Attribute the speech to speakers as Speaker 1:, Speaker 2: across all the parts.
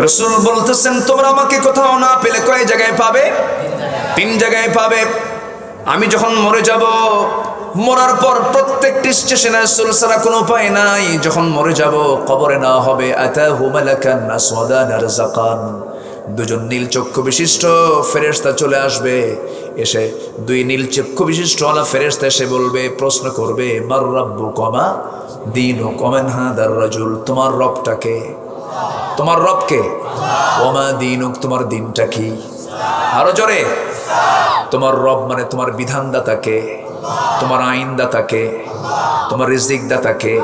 Speaker 1: রাসূল বলতেছেন তোমরা আমাকে কোথাও না পেলে কয় জায়গায় পাবে? 3 জায়গায় পাবে। আমি যখন মরে যাব, মরার পর প্রত্যেকটি স্টেশনে রাসূল ছাড়া কোনো উপায় নাই। যখন মরে যাব, কবরে না হবে আতাহু মালাকান আসওয়াদান রাযাকান, দুজন নীল চক্ষু বিশিষ্ট ফেরেশতা চলে আসবে। এসে 2 নীল চক্ষু বিশিষ্ট ওয়ালা ফেরেশতা এসে বলবে, প্রশ্ন করবে, মার রাব্বুকুমা দীনুকুম মান হাদার রাজুল, তোমার রবটাকে? তোমার রবকে? ওমা দীনুক, তোমার দিনটা কি? আরো জোরে। তোমার রব মানে তোমার বিধানদাতাকে, তোমার আইনদাতাকে, তোমার রিজিক দাতাকে।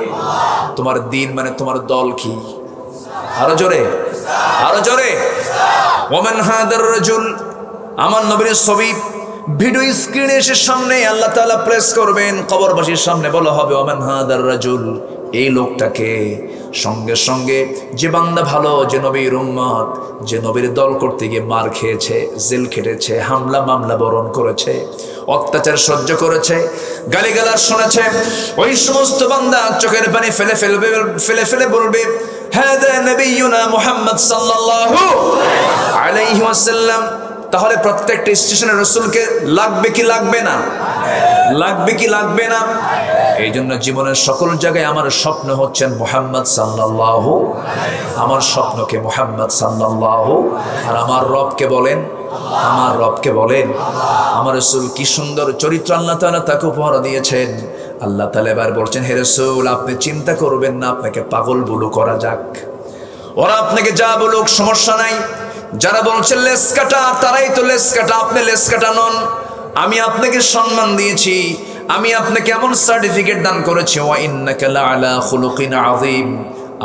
Speaker 1: তোমার দিন মানে তোমার দল কি? আরো জোরে, আরো জোরে। ওমান হাদার রাজুল, আমার নবীর ছবি ভিডিও স্ক্রিনে এসে সামনে আল্লাহ তাআলা প্রেস করবেন, কবরবাসীর সামনে বলা হবে ওমান হাদার রাজুল, এই লোকটাকে। সঙ্গে সঙ্গে যে বান্দা ভালো, যে নবীর উম্মত, যে নবীর দল করতে গিয়ে মার খেয়েছে, জেল খেটেছে, হামলা মামলা বরণ করেছে, অত্যাচার সহ্য করেছে, গালিগালাজ শুনেছে, ওই সমস্ত বান্দা চোখের পানি ফেলে ফেলে বলবে, হাদা নবিয়ুনা মুহাম্মদ সাল্লাল্লাহু আলাইহি ওয়াসাল্লাম। তাহলে প্রত্যেকটা স্টেশনে রাসূলকে লাগবে কি লাগবে না? লাগবে কি লাগবে না? এই জন্য জীবনের সকল জায়গায় আমার স্বপ্ন হচ্ছেন মুহাম্মদ সাল্লাল্লাহু, আমার স্বপ্নকে মুহাম্মদ সাল্লাল্লাহু। আর আমার রবকে বলেন, আমার রবকে বলেন, আমার রাসূল কি সুন্দর চরিত্র আল্লাহ তাআলা তাকে উপহার দিয়েছেন। আল্লাহ তাআলা এবার বলছেন, হে রাসূল আপনি চিন্তা করবেন না, আপনাকে পাগল বুলু করা যাক, ওরা আপনাকে যা বলুক সমস্যা নাই। যারা বলছে লেস কাটা, তারাই তো লেস কাটা, আপনি লেস কাটা নন। আমি আপনাকে সম্মান দিয়েছি, আমি আপনাকে এমন সার্টিফিকেট দান করেছি, ওয়া ইন্নাকা লাআলা খুলুকিন আযীম,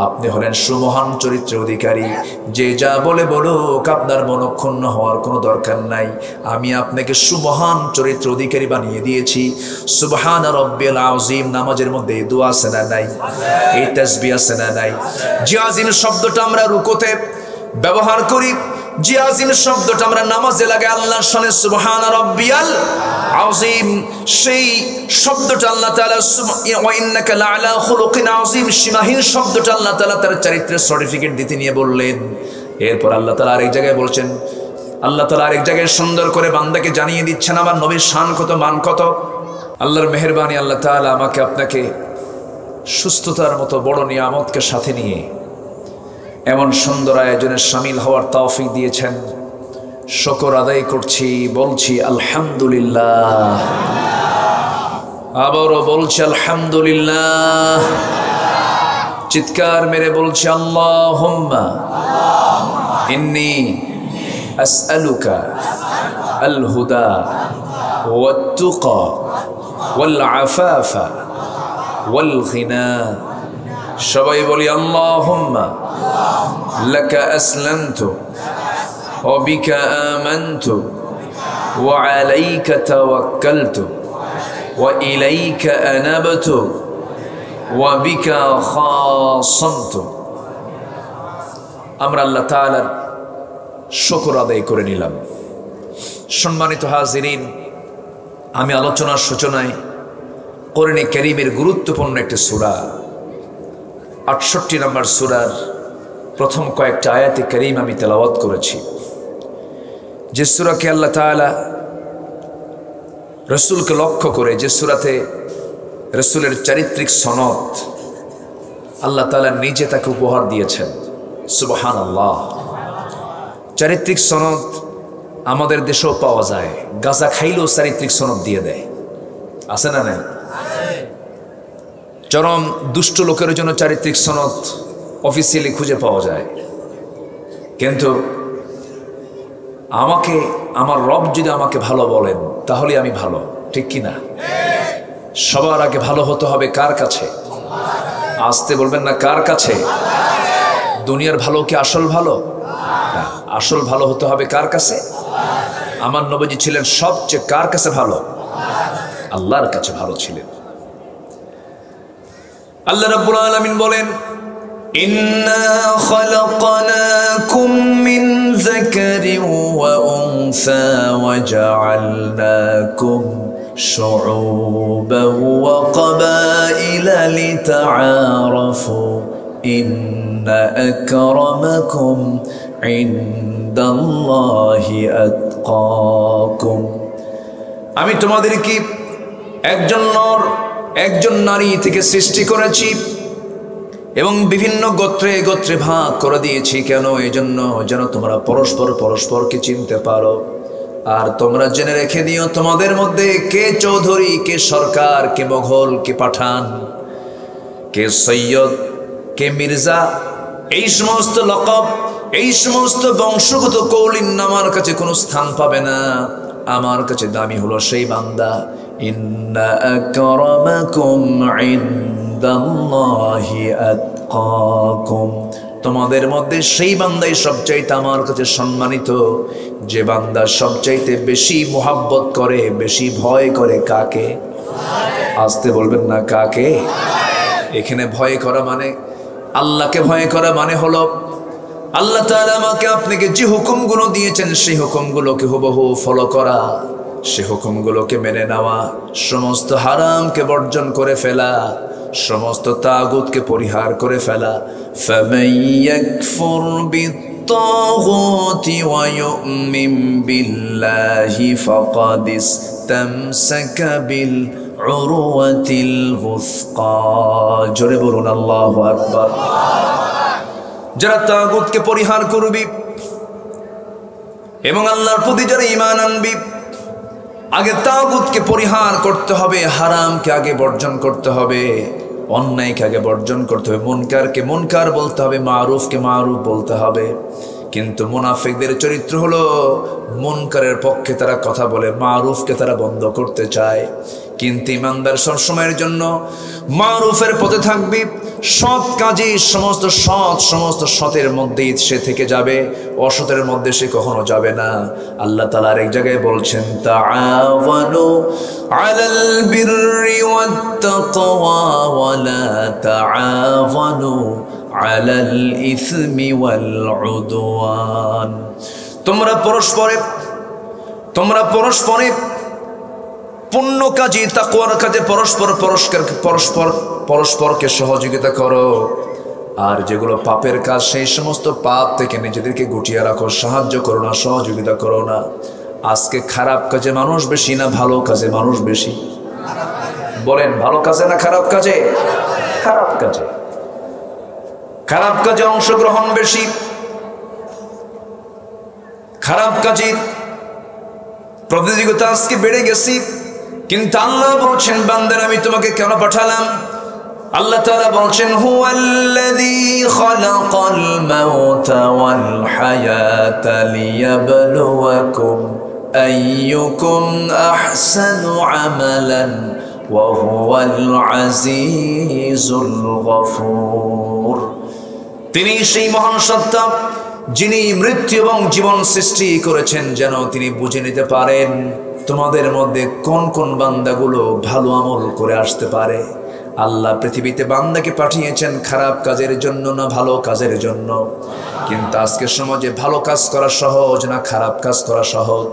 Speaker 1: আপনি হলেন সুমহান চরিত্রের অধিকারী। যে যা বলে বলুক, আপনার মনক্ষুণ্ণ হওয়ার কোনো দরকার নাই। আমি আপনাকে সুমহান চরিত্রের অধিকারী বানিয়ে দিয়েছি। সুবহানা রাব্বিল আযীম নামাজের মধ্যে এই দোয়া আছে না নাই? এই তাসবিহ আছে না নাই? যে আযীম শব্দটা আমরা রুকুতে ব্যবহার করি, যে আযীম শব্দটা আমরা নামাজে লাগাই আল্লাহর শানে সুবহানা রাব্বিয়াল আযীম, সেই শব্দটা আল্লাহ তাআলা ওয়া ইন্নাকা লাআলা খুলুকিন আযীম, সীমাহীন শব্দটা আল্লাহ তাআলা তার চরিত্রের সার্টিফিকেট দিতে নিয়ে বললেন। এরপর আল্লাহ তাআলা আরেক জায়গায় বলছেন, আল্লাহ তাআলা আরেক জায়গায় সুন্দর করে বান্দাকে জানিয়ে দিচ্ছেন আমার নবীর শান কত, মান কত। আল্লাহর মেহেরবানি, আল্লাহ তাআলা আমাকে আপনাকে সুস্থতার মতো বড় নিয়ামতকে সাথে নিয়ে এমন সুন্দর আয়োজনে শামিল হওয়ার তৌফিক দিয়েছেন। শুকর আদায় করছি, বলছি আলহামদুলিল্লাহ। আবারও বলছি আলহামদুলিল্লাহ। চিৎকার মেরে বলছি আল্লাহুম্মা ইন্নী আসআলুকা আল হুদা ওয়াত তুকা ওয়াল আফাফা ওয়াল গিনা। সবাই বলি আল্লাহুম্মা লাকা আসলামতু ওয়া বিকা আমানতু ওয়া আলাইকা তাওয়াক্কালতু ওয়া ইলাইকা আনাবতু ওয়া বিকা খাসামতু। আমরা আল্লাহ তাআলার শুকর আদায় করে নিলাম। সম্মানিত হাজিরিন, আমি আলোচনার সূচনায় কোরআনে কারীমের গুরুত্বপূর্ণ একটি সূরা 68 নম্বর সূরার প্রথম কয়েকটা আয়াতে কারীম আমি তেলাওয়াত করেছি, যে সূরাকে আল্লাহ তাআলা রাসূলকে লক্ষ্য করে, যে সূরাতে রাসূলের চারিত্রিক সনদ আল্লাহ তাআলা নিজে তাকে উপহার দিয়েছেন। সুবহানাল্লাহ। চারিত্রিক সনদ আমাদের দেশেও পাওয়া যায়, গাঁজা খাইলেও চারিত্রিক সনদ দিয়ে দেয়, আছে না নাই? চরম দুষ্ট লোকের জন্য চারিত্রিক সনদ অফিসিয়ালি খুঁজে পাওয়া যায়। কিন্তু আমাকে, আমার রব যদি আমাকে ভালো বলেন তাহলে আমি ভালো, ঠিক কি না? সবার আগে ভালো হতে হবে কার কাছে? আসতে বলবেন না, কার কাছে? দুনিয়ার ভালো কি আসল ভালো? আসল ভালো হতে হবে কার কাছে? আমার নবীজি ছিলেন সবচেয়ে কার কাছে ভালো? আল্লাহর কাছে ভালো ছিলেন। আল্লাহ রাব্বুল আলামিন বলেন, ইন্না খালাকনাকুম মিন যাকারিন ওয়া উনসা ওয়া জাআলনাকুম শুউবান ওয়া ক্বাবাইলা লিতাআরাফু ইন্ন আকরামাকুম ইনদাল্লাহি আতকাকুম। আমি তোমাদেরকে একজন নারী থেকে সৃষ্টি করেছি এবং বিভিন্ন গোত্রে গোত্রে ভাগ করে দিয়েছি। কেন? এই জন্য যেন তোমরা পরস্পরকে চিনতে পারো। আর তোমরা জেনে রেখে দিও, তোমাদের মধ্যে কে চৌধুরী, কে সরকার, কে মোঘল, কে পাঠান, কে সৈয়দ, কে মির্জা, এই সমস্ত লকব, এই সমস্ত বংশগত কৌলিন আমার কাছে কোনো স্থান পাবে না। আমার কাছে দামি হলো সেই বান্দা, ইন্না আকরামাকুম ইনদাল্লাহি আতকাকুম। তোমাদের মধ্যে সেই বান্দাই সবচাইতে আমার কাছে সম্মানিত, যে বান্দা সবচাইতে বেশি মোহাব্বত করে, বেশি ভয় করে। কাকে? আসতে বলবেন না, কাকে? এখানে ভয় করা মানে, আল্লাহকে ভয় করা মানে হলো আল্লাহ তাআলা আমাকে আপনাকে যে হুকুমগুলো দিয়েছেন সেই হুকুমগুলোকে হুবহু ফলো করা, সে হুকুমগুলোকে মেনে নেওয়া, সমস্ত হারামকে বর্জন করে ফেলা, সমস্ত তাগুতকে পরিহার করে ফেলা। ফামান ইয়াকফুর বিত্তাগুতি ওয়া ইউমিন বিল্লাহি ফাকাদ ইসতামসাকা বিল উরওয়াতিল ওয়ুসকা। জোরে বলুন আল্লাহু আকবার। যারা তাগুতকে পরিহার করবি এবং আল্লাহর প্রতি যারা ঈমান আনবি, আগে তাগুতকে পরিহার করতে হবে, হারামকে আগে বর্জন করতে হবে, অন্যায়কে আগে বর্জন করতে হবে, মুনকারকে মুনকার বলতে হবে, মারুফকে মারুফ বলতে হবে। কিন্তু মুনাফিকদের চরিত্র হলো মুনকারের পক্ষে তারা কথা বলে, মারুফকে তারা বন্ধ করতে চায়। কিন্তু ইমানদার সবসময়ের জন্য মারুফের পথে থাকবি, সৎ কাজে সমস্ত সতের মধ্যেই সে থেকে যাবে, অসতের মধ্যে সে কখনো যাবে না। আল্লাহ তাআলা আরেক জায়গায় বলছেন, তাআওয়ানু আলাল বিররি ওয়াত তাকওয়া ওয়া লা তাআওয়ানু আলাল ইসমি ওয়াল উদওয়ান। তোমরা পরস্পরে পুণ্য কাজে, তাকওয়ার কাজে পরস্পরকে সহযোগিতা করো। আর যেগুলো পাপের কাজ, সেই সমস্ত পাপ থেকে নিজেদেরকে গুটিয়ে রাখো, সাহায্য করো না, সহযোগিতা করো না। আজকে খারাপ কাজে মানুষ বেশি না ভালো কাজে মানুষ বেশি? বলেন, ভালো কাজে না খারাপ কাজে? খারাপ কাজে অংশগ্রহণ বেশি, খারাপ কাজে প্রতিযোগিতা আজকে বেড়ে গেছি। কিন্তু আল্লাহ বলছেন, বান্দার আমি তোমাকে কেন পাঠালাম? আল্লাহ তাআলা বলছেন, হুয়াল্লাযী খালাকাল মাউতা ওয়াল হায়াতা লিয়াবলুয়াকুম আইয়ুকুম আহসানু আমালান ওয়া হুয়াল আজিজুল গফুর। তিনি সেই মহান সত্তা যিনি মৃত্যু এবং জীবন সৃষ্টি করেছেন, যেন তিনি বুঝে নিতে পারেন তোমাদের মধ্যে কোন কোন বান্দাগুলো ভালো আমল করে আসতে পারে। আল্লাহ পৃথিবীতে বান্দাকে পাঠিয়েছেন খারাপ কাজের জন্য না ভালো কাজের জন্য? কিন্তু আজকের সমাজে ভালো কাজ করা সহজ না খারাপ কাজ করা সহজ?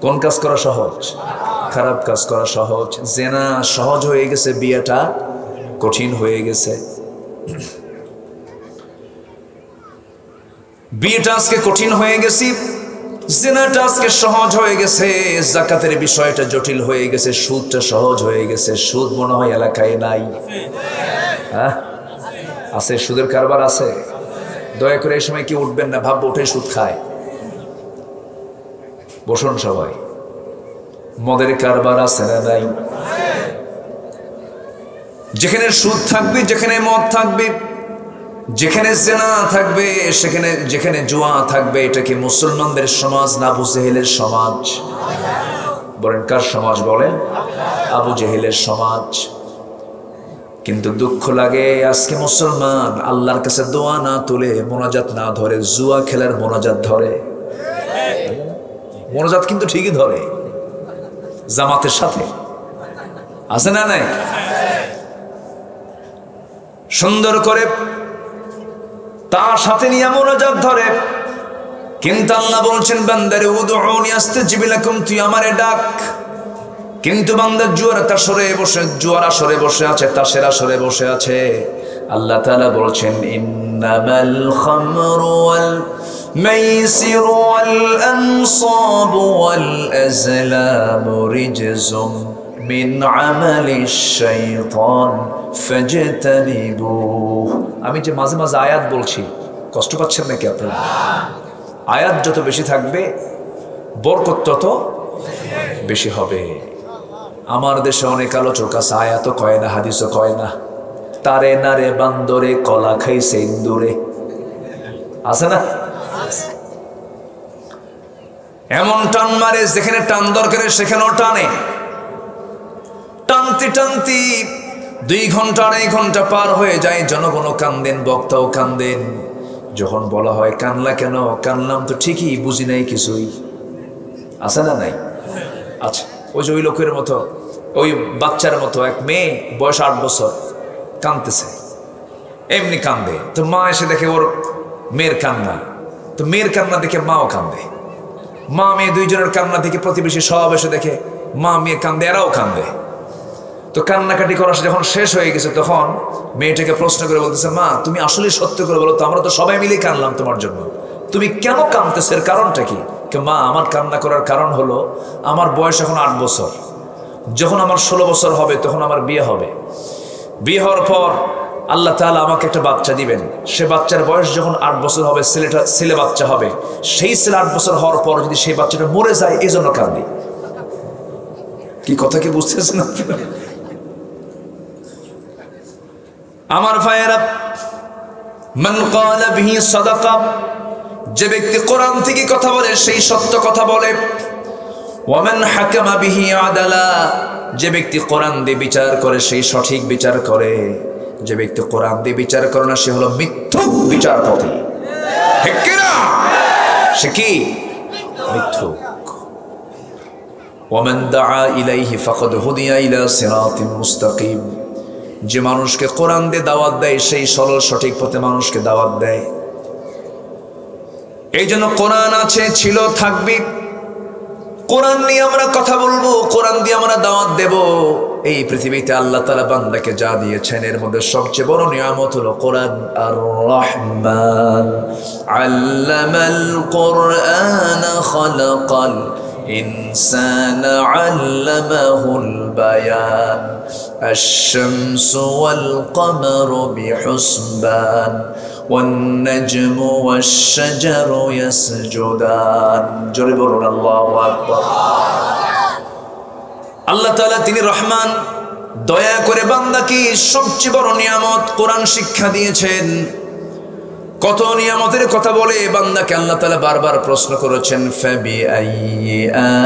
Speaker 1: কোন কাজ করা সহজ? খারাপ কাজ করা সহজ। জেনা সহজ হয়ে গেছে, বিয়েটা কঠিন হয়ে গেছে। বিয়েটা আজকে কঠিন হয়ে গেছে, জিনাটা আজকে সহজ হয়ে গেছে, যাকাতের বিষয়টা জটিল হয়ে গেছে, সুদটা সহজ হয়ে গেছে। সুদ মনে হয় এলাকায় নাই? হ্যাঁ আছে, সুদের কারবার আছে। দয়া করে এই সময় কি উঠবেন না, ভাববো উঠে সুদ খায়। বসুন সবাই। মদের কারবার আছে না নাই? যেখানে সুদ থাকবে, যেখানে মদ থাকবে, যেখানে জিনা থাকবে, যেখানে জুয়া থাকবে, এটা কি মুসলমানদের সমাজ না আবু জেহেলের সমাজ? বলেন, কার সমাজ? বলেন, আবু জেহেলের সমাজ। কিন্তু দুঃখ লাগে আজকে মুসলমান আল্লাহর কাছে দোয়া না তুলে, মোনাজাত না ধরে, জুয়া খেলার মোনাজাত ধরে। মোনাজাত কিন্তু ঠিকই ধরে, জামাতের সাথে আছে না নাই? সুন্দর করে তার সাথে নিয়ে মোনাজাত ধরে। কিন্তু আল্লাহ বলছেন, বান্দারে উদউনি আস্তাজিব লাকুম, তুই আমারে ডাক। কিন্তু বান্দা জুয়ার আসরে বসে আছে, তাসের আসরে বসে আছে, আল্লাহ তাআলা বলছেন ইন্নামাল খামরু ওয়াল মাইসিরু ওয়াল আনসাবু ওয়াল আজলামু রিজসুম মিন আমালিশ শাইতান ফাজতানিবুহ। আমি যে মাঝে মাঝে আয়াত বলছি, কষ্ট পাচ্ছেন নাকি আপনারা? আয়াত যত বেশি থাকবে বরকত তত বেশি হবে। আমার দেশে অনেক আলোচক আছে, আয়াতও কয় না, হাদিসও কয় না। তারে নারে বান্দরে কলা খাইছে ইন্দুরে, আছে না? এমন টান মারে যেখানে টান দরকারে সেখানেও টানে। টানতে টানতে 2 ঘন্টা 2.5 ঘন্টা পার হয়ে যায়, জনগণও কান্দেন, বক্তাও কান্দেন। যখন বলা হয় কানলা কেন, কানলাম তো ঠিকই, বুঝি নাই কিছুই, আছে না নাই? আচ্ছা, ওই যে ওই লোকের মতো, ওই বাচ্চার মতো এক মেয়ে বয়স 8 বছর কাঁদতেছে, এমনি কান্দে। তো মা এসে দেখে ওর মেয়ের কান্না, তো মেয়ের কান্না দেখে মাও কান্দে। মা মেয়ে দুইজনের কান্না দেখে প্রতিবেশী সব এসে দেখে মা মেয়ে কান্দে, এরাও কান্দে। তো কান্নাকাটি করা যখন শেষ হয়ে গেছে, তখন মেয়েটাকে প্রশ্ন করে বলতেছে, মা তুমি আসলে সত্য করে বলো তো, আমরা তো সবাই মিলে কানলাম তোমার জন্য, তুমি কেন কাঁদতেছো, এর কারণটা কি? মা আমার কান্না করার কারণ হলো আমার বয়স এখন 8 বছর, যখন আমার 16 বছর হবে তখন আমার বিয়ে হবে। বিয়ে হওয়ার পর আল্লাহ তাআলা আমাকে একটা বাচ্চা দিবেন, সে বাচ্চার বয়স যখন 8 বছর হবে, ছেলে বাচ্চা হবে, সেই ছেলে 8 বছর হওয়ার পর যদি সেই বাচ্চাটা মরে যায়, এই জন্য কান্দি। কি কথা কি বুঝতেছেন না? আমার ভাইয়েরা, মান ক্বালা বিহি সাদাকা, যে ব্যক্তি কোরআন থেকে কথা বলে সেই সত্য কথা বলে। ওয়া মান হাকামা বিহি আদালা, যে ব্যক্তি কোরআন দিয়ে বিচার করে সেই সঠিক বিচার করে। যে ব্যক্তি কোরআন দিয়ে বিচার করে না, সে হলো মিথ্যুক বিচারপতি, ঠিক কি না? সে কি? মিথ্যুক। ওয়া মান দাআ ইলাইহি ফাকাদ হুদিয়া ইলা সিরাতিন মুস্তাকিম, যে মানুষকে কোরআন দিয়ে দাওয়াত দেয় সেই সরল সঠিক পথে মানুষকে দাওয়াত দেয়। এই জন্য কোরআন আছে, ছিল, থাকবে। কোরআন নিয়ে আমরা কথা বলবো, কোরআন দিয়ে আমরা দাওয়াত দেব। এই পৃথিবীতে আল্লাহ তাআলা বান্দাকে যা দিয়েছেন এর মধ্যে সবচেয়ে বড় নিয়ামত হলো কোরআন। আর রহমান আল্লামাল কোরআন খালাকাল ইনসান আল্লামাহুল বায়ান আশ-শামসু ওয়াল কমারু বিহুসবান والنجم والشجر يسجدان। জোরে বলুন আল্লাহু আকবার। আল্লাহ তাআলা তিনি রহমান, দয়া করে বান্দাকে সবচেয়ে বড় নিয়ামত কোরআন শিক্ষা দিয়েছেন। কত নিয়ামতের কথা বলে বান্দাকে আল্লাহ তাআলা বারবার প্রশ্ন করেছেন, ফাবিআইয়ি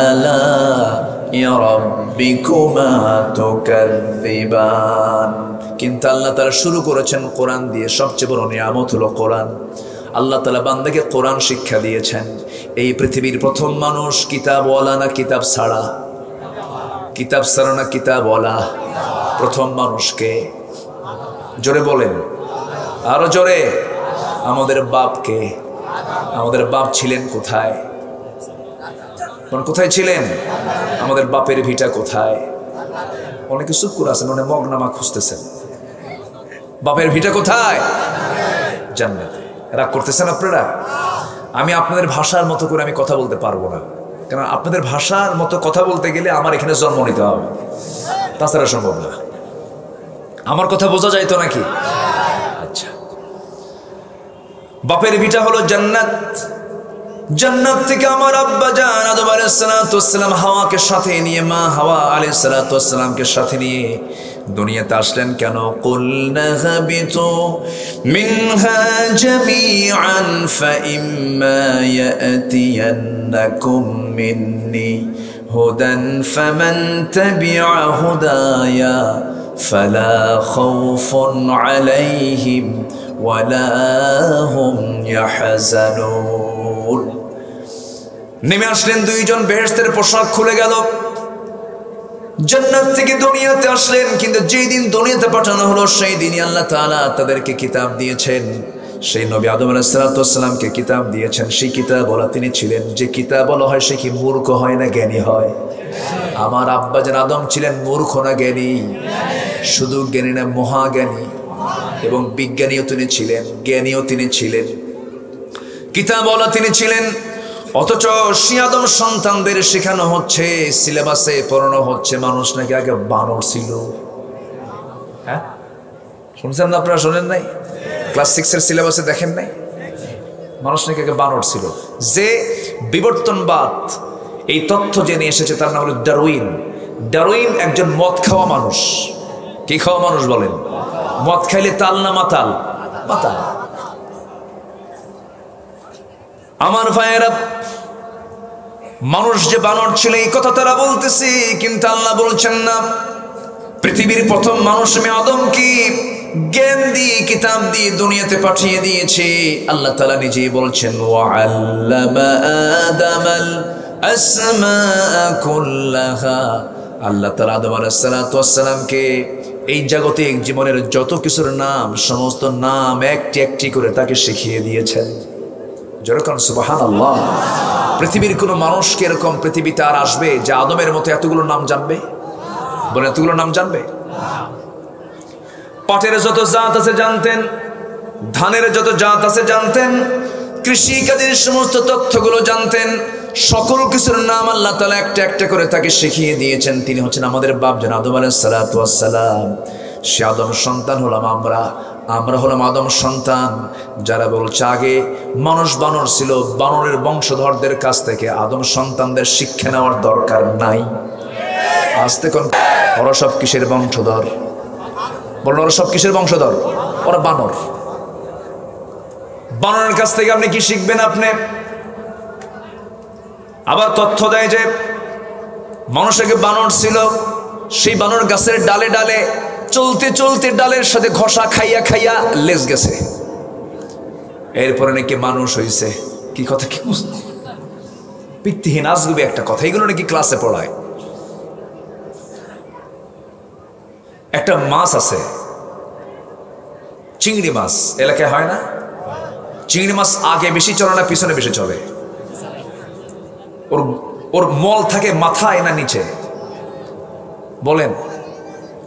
Speaker 1: আলা'i রাব্বিকুমা তুকাযযিবান। কিন্তু আল্লাহ তাআলা শুরু করেছেন কোরআন দিয়ে। সবচেয়ে বড় নিয়ামত হলো কোরআন। আল্লাহ তাআলা বান্দাকে কোরআন শিক্ষা দিয়েছেন। এই পৃথিবীর প্রথম মানুষ কিতাবওয়ালা না কিতাব ছাড়া? কিতাব ছাড়া না কিতাবওয়ালা? প্রথম মানুষকে জোরে বলেন, আরো জোরে। আমাদের বাপকে, আমাদের বাপ ছিলেন কোথায়? কোথায় ছিলেন? আমাদের বাপের ভিটা কোথায়? অনেকে চুপ করে আছেন, অনেক মগনামা খুঁজতেছেন। বাপের ভিটা কোথায়? জান্নাতে। রাগ করতেছেন আপনারা? আমি আপনাদের ভাষার মতো করে আমি কথা বলতে পারবো না, কারণ আপনাদের ভাষার মতো কথা বলতে গেলে আমার এখানে জন্ম নিতে হবে, তাছাড়া সম্ভব না। আমার কথা বোঝা যায় তো নাকি? আচ্ছা, বাপের ভিটা হলো জান্নাত। জান্নাত থেকে আমার আব্বা জান আদম আলাইহিস সালাতু ওয়াস সালাম হাওয়াকে সাথে নিয়ে, মা হাওয়া আলাইহিস সালাতু ওয়াস সালামকে সাথে নিয়ে দুনিয়াতে আসলেন কেন? কুলনা হাবিতু মিনহা জামিআন ফাইম্মা ইয়াতিয়ান্নাকুম মিন্নি হুদান ফামান তাবিআ হুদায়া ফালা খাউফুন আলাইহিম ওয়ালা হুম ইয়াহজানুন। নেমে আসলেন দুইজন, বেহেশতের পোশাক খুলে গেল, জান্নাত থেকে দুনিয়াতে আসলেন। কিন্তু যেই দিন দুনিয়াতে পাঠানো হলো সেই দিনই আল্লাহ তাআলা তাদেরকে কিতাব দিয়েছেন। সেই নবী আদম আলাইহিস সালাতু ওয়াস সালামকে কিতাব দিয়েছেন। সেই কিতাব বলা তিনি ছিলেন। যে কিতাব বলা হয় সে কি মূর্খ হয় না জ্ঞানী হয়? আমার আব্বা জান আদম ছিলেন মূর্খ না জ্ঞানী? শুধু জ্ঞানী না, মহাজ্ঞানী। এবং বিজ্ঞানীও তিনি ছিলেন, জ্ঞানীও তিনি ছিলেন, কিতাবওয়ালা তিনি ছিলেন। অথচ আদম সন্তানদের শেখানো হচ্ছে, সিলেবাসে পড়ানো হচ্ছে মানুষ নাকি আগে বানর ছিল। হ্যাঁ, শুনছেন না আপনারা? শোনেন নাই? ক্লাস 6 এর সিলেবাসে দেখেন নাই? মানুষ নাকি আগে বানর ছিল। যে বিবর্তনবাদ এই তথ্য জেনে এসেছে তার নাম হলো ডারউইন। ডারউইন একজন মদ খাওয়া মানুষ। কি খাওয়া মানুষ বলেন? মদ খাইলে তাল না মাতাল? মাতাল। আমার ভাইয়েরা, মানুষ যে বানর ছিল এই কথা তারা বলতেছে, কিন্তু আল্লাহ বলছেন না। পৃথিবীর প্রথম মানুষ আদমকে জ্ঞান দিয়ে, কিতাব দিয়ে দুনিয়াতে পাঠিয়ে দিয়েছে। আল্লাহ তাআলা নিজেই বলছেন, ওয়াআল্লামা আদামাল আসমাআ কুল্লাহা। আল্লাহ তাআলা আদম আলাইহিস সালাতু ওয়াস সালামকে এই জাগতিক জীবনের যত কিছুর নাম, সমস্ত নাম একটি একটি করে তাকে শিখিয়ে দিয়েছেন। যেরকম সুবহানাল্লাহ। পৃথিবীর কোনো মানুষকে এরকম পৃথিবীতে আর আসবে যে আদমের মতো এতগুলো নাম জানবে? বলে এতগুলো নাম জানবে? পাটের যত জাত আছে জানতেন, ধানের যত জাত আছে জানতেন, কৃষি কাজের সমস্ত তথ্যগুলো জানতেন। সকল কিছুর নাম আল্লাহ তাআলা একটা একটা করে তাকে শিখিয়ে দিয়েছেন। তিনি হচ্ছেন আমাদের বাপ জন আদম আলাইহিস সালাতু ওয়াস সালাম। সে আদম সন্তান হলাম আমরা, আমরা হলাম আদম সন্তান। যারা বলছে আগে মানুষ বানর ছিল, বানরের বংশধরদের কাছ থেকে আদম সন্তানদের শিক্ষা নেওয়ার দরকার নাই। আসতে কোন ওরা সব কিসের বংশধর? বলুন, ওরা সব কিসের বংশধর? ওরা বানর। বানরের কাছ থেকে আপনি কি শিখবেন? আপনি আবার তথ্য দেয় যে মানুষ আগে বানর ছিল, সেই বানর গাছের ডালে ডালে চলতে চলতে ডালের সাথে ঘষা খাইয়া খাইয়া লেজ গেছে, এরপরে নাকি মানুষ হইছে। কি কথা? কি ভিত্তিহীন আজগুবি একটা কথা। এগুলো নাকি ক্লাসে পড়ায়। একটা মাছ আছে, চিংড়ি মাছ, এলাকায় হয় না? চিংড়ি মাছ আগে বেশি চলে না পিছনে বেশি চলে? ওর মল থাকে মাথায় না নিচে? বলেন।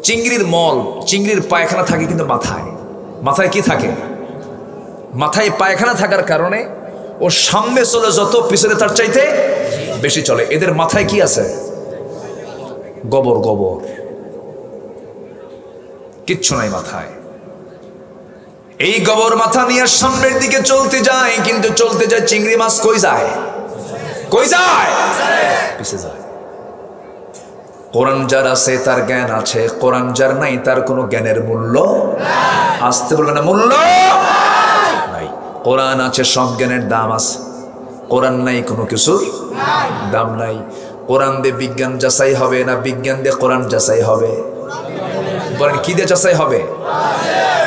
Speaker 1: চিংড়ির মল, চিংড়ির পায়খানা থাকে কিন্তু মাথায়। মাথায় কি থাকে? মাথায় পায়খানা থাকার কারণে ও সামনে চলে যত, পিছনে তার চাইতে বেশি চলে। এদের মাথায় কি আছে? গোবর। গোবর, কিচ্ছু নাই মাথায়। এই গোবর মাথা নিয়ে সামনের দিকে চলতে যায়, কিন্তু চলতে যায় চিংড়ি মাছ কই যায়? কই যায়? পিছে যায়। কোরআন যার আছে তার জ্ঞান আছে, কোরআন যার নাই তার কোনো জ্ঞানের মূল্য আসতে বলবে না, মূল্য নাই। কোরআন আছে, সব জ্ঞানের দাম আছে। কোরআন নাই, কোনো কিছুর দাম নাই। কোরআন দিয়ে বিজ্ঞান যাচাই হবে না, বিজ্ঞান দিয়ে কোরআন যাচাই হবে? বলেন, কি দিয়ে যাচাই হবে?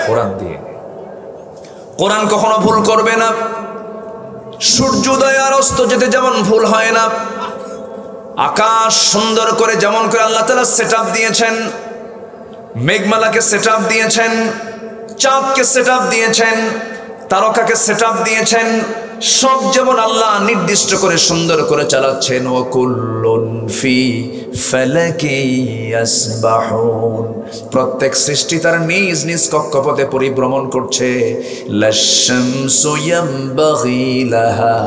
Speaker 1: কোরআন দিয়ে। কোরআন কখনো ভুল করবে না। সূর্যোদয় আর অস্ত যেতে যেমন ভুল হয় না, আকাশ সুন্দর করে যেমন করে আল্লাহ তাআলা সেটআপ দিয়েছেন, মেঘমালাকে সেটআপ দিয়েছেন, চাঁদকে সেটআপ দিয়েছেন, তারকাকে সেটআপ দিয়েছেন, সব যেমন আল্লাহ নির্দিষ্ট করে সুন্দর করে চালাচ্ছেন। ওয়া কুল্লুন ফি ফালাকি ইয়াসবাহুন। প্রত্যেক সৃষ্টি তার নিজ নিজ কক্ষপথে পরিভ্রমণ করছে। লাশ-শামসু ইয়ামবাগি লাহা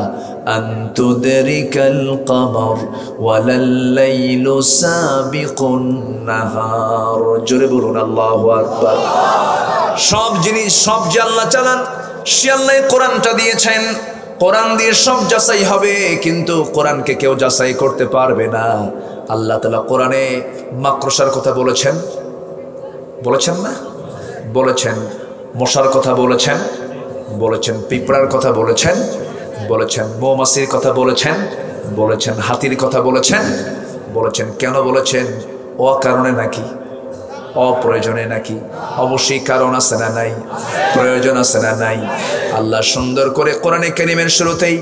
Speaker 1: আন তুদরিকাল কমর ওয়ালাল লাইলু সাবিকুন নাহার। জোরে বলুন আল্লাহু আকবার। সব জিনিস, সব যে আল্লাহ চালান, সে আল্লাহ কোরআনটা দিয়েছেন। কোরআন দিয়ে সব যাচাই হবে, কিন্তু কোরআনকে কেউ যাচাই করতে পারবে না। আল্লাহ তাআলা কোরআনে মাকড়সার কথা বলেছেন, বলেছেন না? বলেছেন। মশার কথা বলেছেন, বলেছেন। পিঁপড়ার কথা বলেছেন, বলেছেন। মৌমাছির কথা বলেছেন, বলেছেন। হাতির কথা বলেছেন, বলেছেন। কেন বলেছেন? অকারণে নাকি অপ্রয়োজনে নাকি? অবশ্যই কারণ আছে না নাই? প্রয়োজন আছে না নাই? আল্লাহ সুন্দর করে কোরআনে কারীমের শুরুতেই,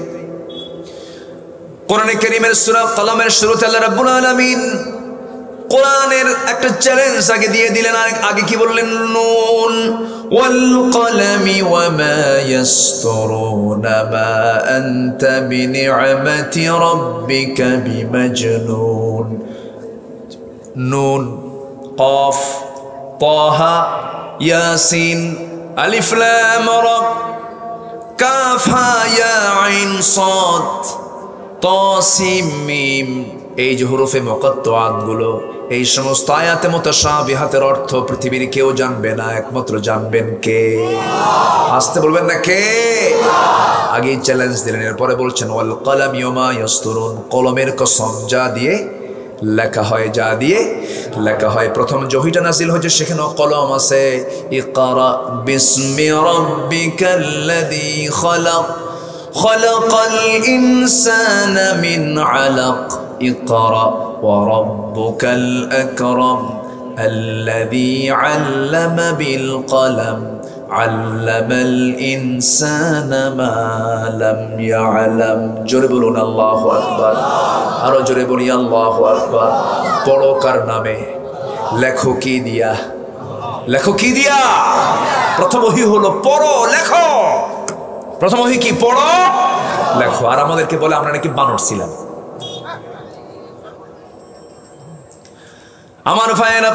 Speaker 1: কোরআনে কারীমের সূরা কলমের শুরুতে আল্লাহ রাব্বুল আলামিন কোরআনের একটা চ্যালেঞ্জ আগে দিয়ে দিলেন। আগে কি বললেন? নুন ওয়াল কলমি ওয়া মা ইয়াসতুরুন মা আনতা বিনি'মাতি রাব্বিকা বিমাজনুন। নুন, কফ, তাহা, ইয়াসিন, আলিফ লাম রা কাফ হা ইয়া আইন সাদ তা সিম মিম, এই যে হরফে মুকাত্তাআত গুলো, এই সমস্ত আয়াতে মুতাশাবিহাতের অর্থ পৃথিবীর কেউ জানবে না, একমাত্র জানবেন কে? আসতে বলবেন না কে? আগেই চ্যালেঞ্জ দিলেন, এরপরে বলছেন ওয়াল কলামি ওয়া ইয়াসতুরুন, কলমের কসম, যা দিয়ে লেখা হয়, যা দিয়ে লেখা হয়। প্রথম যে ওহীটা নাযিল হয়েছে সেখানেও কলম আছে। ইকরা বিসমি রাব্বিকাল্লাযী খালাক খালাকাল ইনসানা মিন আলাক ইকরা ওয়া রাব্বুকাল আকরাম আল্লাযী আল্লামা বিল কলম আল্লামাল ইনসানা মা লাম ইয়ালাম। জোরে বলুন আল্লাহু আকবার, আরো জোরে বলি আল্লাহু আকবার। পড়ো কার নামে? লেখো কি দিয়া? লেখো কি দিয়া? প্রথম ওহী হলো পড়ো লেখো। প্রথম ওহী কি? পড়ো লেখো। আর আমাদেরকে বলে আমরা নাকি বানর ছিলাম। আমার ভাইয়েরা,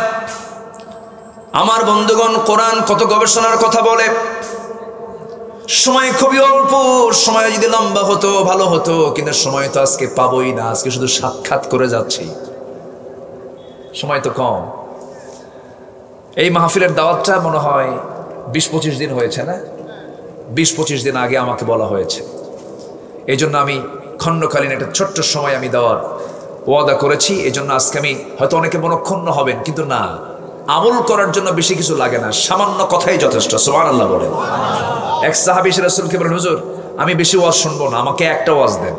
Speaker 1: আমার বন্ধুগণ, কোরআন কত গবেষণার কথা বলে। সময় খুবই অল্প, সময় যদি লম্বা হতো ভালো হতো, কিন্তু সময় তো আজকে পাবোই না। আজকে শুধু সাক্ষাৎ করে যাচ্ছি, সময় তো কম। এই মাহফিলের দাওয়াতটা মনে হয় 20-25 দিন হয়েছে না? 20-25 দিন আগে আমাকে বলা হয়েছে। এই জন্য আমি খণ্ডকালীন একটা ছোট্ট সময় আমি দেওয়ার ওয়াদা করেছি। এই জন্য আজকে আমি, হয়তো অনেকে মনক্ষুণ্ণ হবেন, কিন্তু না, আমল করার জন্য বেশি কিছু লাগে না, সামান্য কথাই যথেষ্ট। সুবহানাল্লাহ বলেন। এক সাহাবী রাসূলকে বলেন, হুজুর আমি বেশি ওয়াজ শুনবো না, আমাকে একটা ওয়াজ দেন,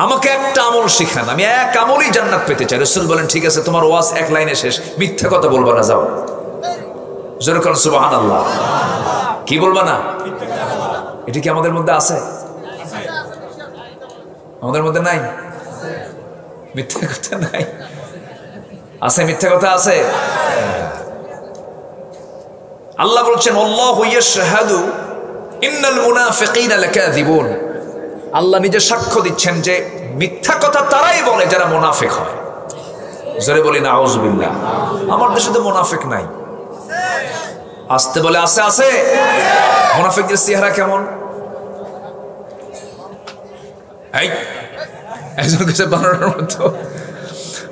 Speaker 1: আমাকে একটা আমল শিখান, আমি এক আমলই জান্নাত পেতে চাই। রাসূল বলেন, ঠিক আছে, তোমার ওয়াজ এক লাইনে শেষ, মিথ্যা কথা বলবা না, যাও। জোরে করুন সুবহানাল্লাহ। কি বলবা না? এটা কি আমাদের মধ্যে আছে? আমাদের মধ্যে নাই? মিথ্যা কথা নাই? আছে, মিথ্যা কথা আছে। আল্লাহ বলছেন আল্লাহু ইয়াশহাদু ইন্নাল মুনাফিকিনা লাকাযিবুন। আল্লাহ নিজে সাক্ষ্য দিচ্ছেন যে মিথ্যা কথা তারাই বলে যারা মুনাফিক হয়। জোরে বলি না আউযুবিল্লাহ। আমার দেশে তো মুনাফিক নাই। আসতে বলে আছে, আছে। মুনাফিকদের চেহারা কেমন? এই একজন কাছে বানানোর মতো।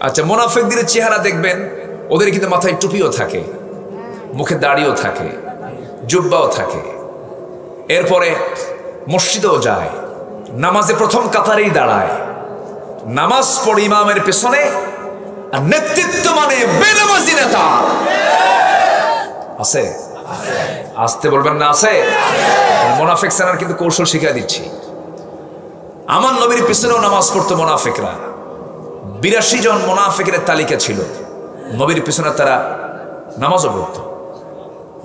Speaker 1: আচ্ছা, মুনাফিকদের চেহারা দেখবেন, ওদের কিন্তু মাথায় টুপিও থাকে, মুখে দাড়িও থাকে, জুব্বাও থাকে, এরপরে মসজিদেও যায়, নামাজে প্রথম কাতারেই দাঁড়ায়, নামাজ পড়ে ইমামের পেছনে, আর নেতৃত্ব মানে বেনামাজি নেতা। আছে? আসতে বলবেন না আছে? মুনাফিক সেনার কিন্তু কৌশল শিখিয়ে দিচ্ছি। আমার নবীর পেছনেও নামাজ পড়তো মুনাফিকরা। 82 জন মুনাফিকের তালিকা ছিল, নবীর পিছনে তারা নামাজও পড়তো,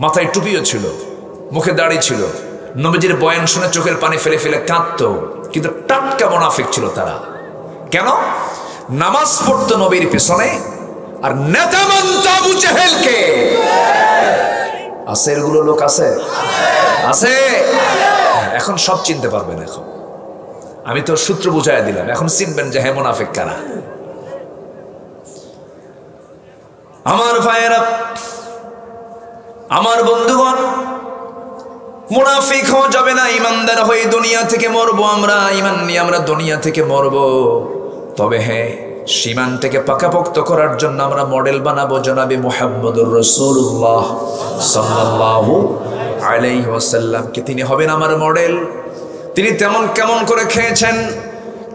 Speaker 1: মাথায় টুপিও ছিল, মুখে দাড়ি ছিল, নবীজির বয়ান শুনে চোখের পানি ফেলে ফেলে কাঁদতো, কিন্তু টাটকা মুনাফিক ছিল তারা। কেন? নামাজ পড়তো নবীর পিছনে, আর নেতা মানতো আবু জেহেলকে। আছে এগুলো লোক? আছে, আছে। এখন সব চিনতে পারবেন। এখন আমি তো সূত্র বুঝাইয়া দিলাম, এখন চিনবেন যে হ্যাঁ মুনাফিক কারা। আমার ভাইয়েরা, আমার বন্ধুগণ, মুনাফিক হওয়া যাবে না, ইমানদার হয়ে দুনিয়া থেকে মরবো আমরা, ইমান নিয়ে আমরা দুনিয়া থেকে মরবো। তবে হ্যাঁ, সীমানটাকে পাকাপোক্ত করার জন্য আমরা মডেল বানাবো জনাবে মুহাম্মদুর রাসূলুল্লাহ সাল্লাল্লাহু আলাইহি ওয়াসাল্লামকে। তিনি হবেন আমার মডেল। তিনি তেমন কেমন করে খেয়েছেন,